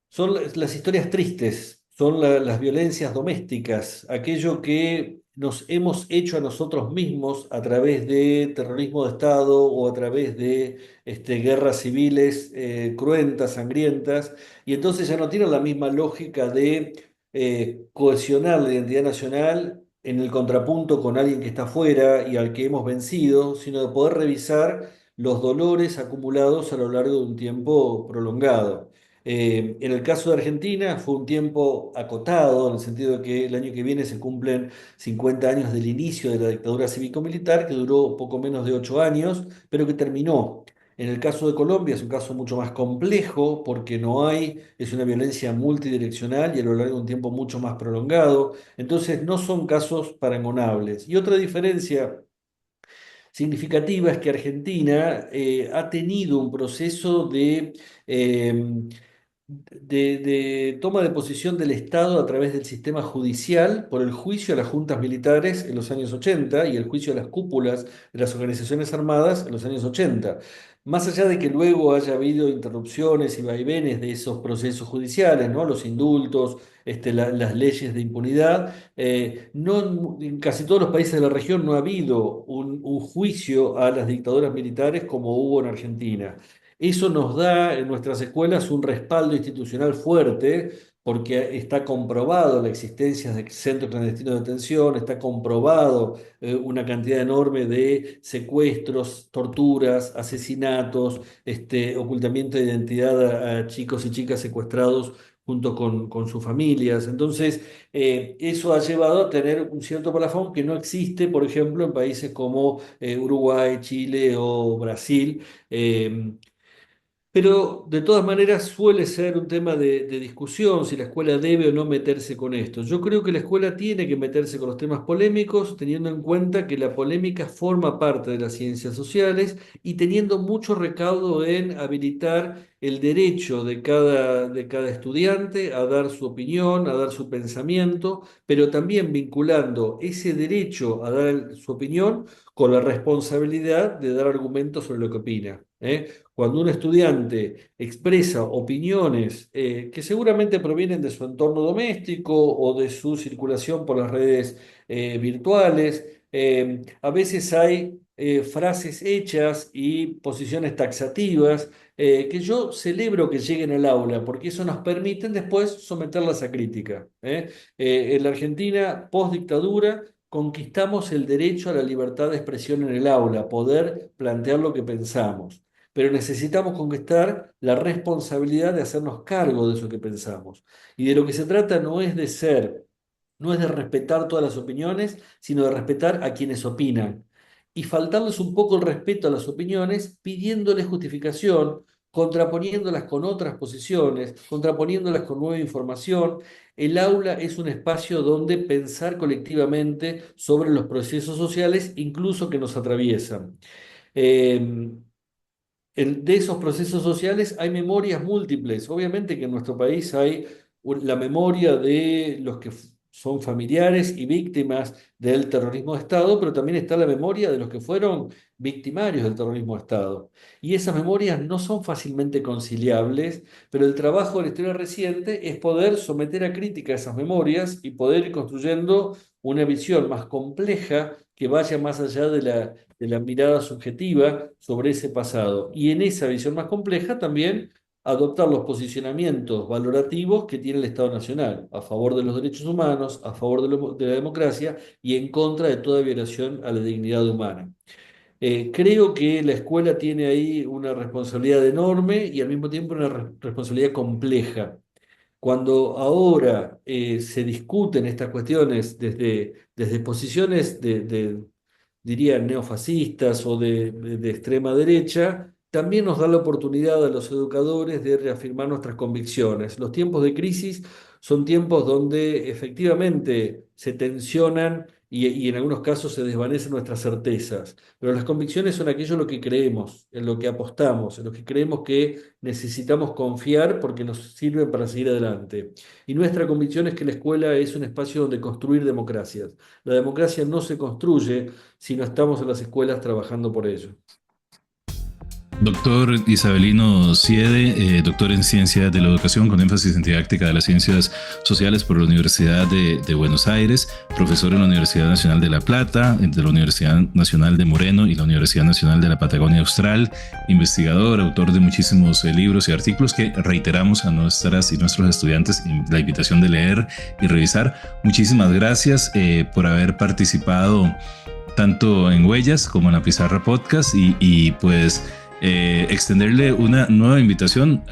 son las historias tristes, son las violencias domésticas, aquello que nos hemos hecho a nosotros mismos a través de terrorismo de Estado o a través de guerras civiles cruentas, sangrientas, y entonces ya no tienen la misma lógica de cohesionar la identidad nacional en el contrapunto con alguien que está afuera y al que hemos vencido, sino de poder revisar los dolores acumulados a lo largo de un tiempo prolongado. En el caso de Argentina fue un tiempo acotado, en el sentido de que el año que viene se cumplen 50 años del inicio de la dictadura cívico-militar, que duró poco menos de 8 años, pero que terminó. En el caso de Colombia es un caso mucho más complejo porque no hay, es una violencia multidireccional y a lo largo de un tiempo mucho más prolongado. Entonces no son casos parangonables. Y otra diferencia significativa es que Argentina ha tenido un proceso eh, de toma de posición del Estado a través del sistema judicial por el juicio a las juntas militares en los años 80 y el juicio a las cúpulas de las organizaciones armadas en los años 80. Más allá de que luego haya habido interrupciones y vaivenes de esos procesos judiciales, ¿no? Los indultos, las leyes de impunidad, no, en casi todos los países de la región no ha habido un juicio a las dictaduras militares como hubo en Argentina. Eso nos da en nuestras escuelas un respaldo institucional fuerte porque está comprobado la existencia de centros clandestinos de detención, está comprobado una cantidad enorme de secuestros, torturas, asesinatos, ocultamiento de identidad a chicos y chicas secuestrados junto con sus familias. Entonces, eso ha llevado a tener un cierto palafón que no existe, por ejemplo, en países como Uruguay, Chile o Brasil. Pero de todas maneras suele ser un tema de discusión si la escuela debe o no meterse con esto. Yo creo que la escuela tiene que meterse con los temas polémicos, teniendo en cuenta que la polémica forma parte de las ciencias sociales y teniendo mucho recaudo en habilitar el derecho de cada estudiante a dar su opinión, a dar su pensamiento, pero también vinculando ese derecho a dar su opinión con la responsabilidad de dar argumentos sobre lo que opina. Cuando un estudiante expresa opiniones que seguramente provienen de su entorno doméstico o de su circulación por las redes virtuales, a veces hay frases hechas y posiciones taxativas que yo celebro que lleguen al aula, porque eso nos permite después someterlas a crítica. En la Argentina, post dictadura, conquistamos el derecho a la libertad de expresión en el aula, poder plantear lo que pensamos, pero necesitamos conquistar la responsabilidad de hacernos cargo de eso que pensamos. Y de lo que se trata no es de respetar todas las opiniones, sino de respetar a quienes opinan. y faltarles un poco el respeto a las opiniones, pidiéndoles justificación, contraponiéndolas con otras posiciones, contraponiéndolas con nueva información. El aula es un espacio donde pensar colectivamente sobre los procesos sociales, incluso que nos atraviesan. De esos procesos sociales hay memorias múltiples. Obviamente que en nuestro país hay la memoria de los que son familiares y víctimas del terrorismo de Estado, pero también está la memoria de los que fueron victimarios del terrorismo de Estado. Y esas memorias no son fácilmente conciliables, pero el trabajo de la historia reciente es poder someter a crítica esas memorias y poder ir construyendo una visión más compleja que vaya más allá de la mirada subjetiva sobre ese pasado. Y en esa visión más compleja también adoptar los posicionamientos valorativos que tiene el Estado Nacional, a favor de los derechos humanos, a favor de la democracia y en contra de toda violación a la dignidad humana. Creo que la escuela tiene ahí una responsabilidad enorme y al mismo tiempo una responsabilidad compleja. Cuando ahora se discuten estas cuestiones desde posiciones diría, neofascistas o de extrema derecha, también nos da la oportunidad a los educadores de reafirmar nuestras convicciones. Los tiempos de crisis son tiempos donde efectivamente se tensionan y en algunos casos se desvanecen nuestras certezas, pero las convicciones son aquello en lo que creemos, en lo que apostamos, en lo que creemos que necesitamos confiar porque nos sirven para seguir adelante. Y nuestra convicción es que la escuela es un espacio donde construir democracias. La democracia no se construye si no estamos en las escuelas trabajando por ello. Doctor Isabelino Siede, doctor en Ciencias de la Educación con énfasis en didáctica de las Ciencias Sociales por la Universidad de Buenos Aires, profesor en la Universidad Nacional de La Plata, de la Universidad Nacional de Moreno y la Universidad Nacional de la Patagonia Austral, investigador, autor de muchísimos libros y artículos que reiteramos a nuestras y nuestros estudiantes la invitación de leer y revisar. Muchísimas gracias por haber participado tanto en Huellas como en la Pizarra Podcast y pues extenderle una nueva invitación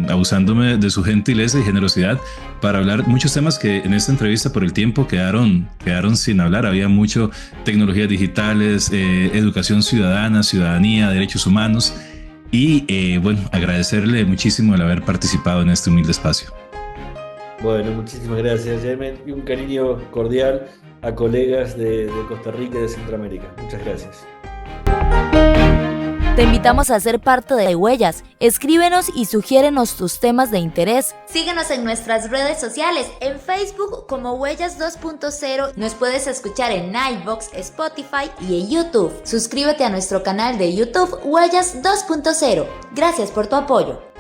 abusándome de su gentileza y generosidad para hablar muchos temas que en esta entrevista por el tiempo quedaron sin hablar. Había mucho tecnologías digitales, educación ciudadana, ciudadanía, derechos humanos y bueno, agradecerle muchísimo el haber participado en este humilde espacio. Bueno, muchísimas gracias, Yemen, y un cariño cordial a colegas de Costa Rica y de Centroamérica. Muchas gracias. Te invitamos a ser parte de Huellas. Escríbenos y sugiérenos tus temas de interés. Síguenos en nuestras redes sociales, en Facebook como Huellas 2.0. Nos puedes escuchar en iVoox, Spotify y en YouTube. Suscríbete a nuestro canal de YouTube Huellas 2.0. Gracias por tu apoyo.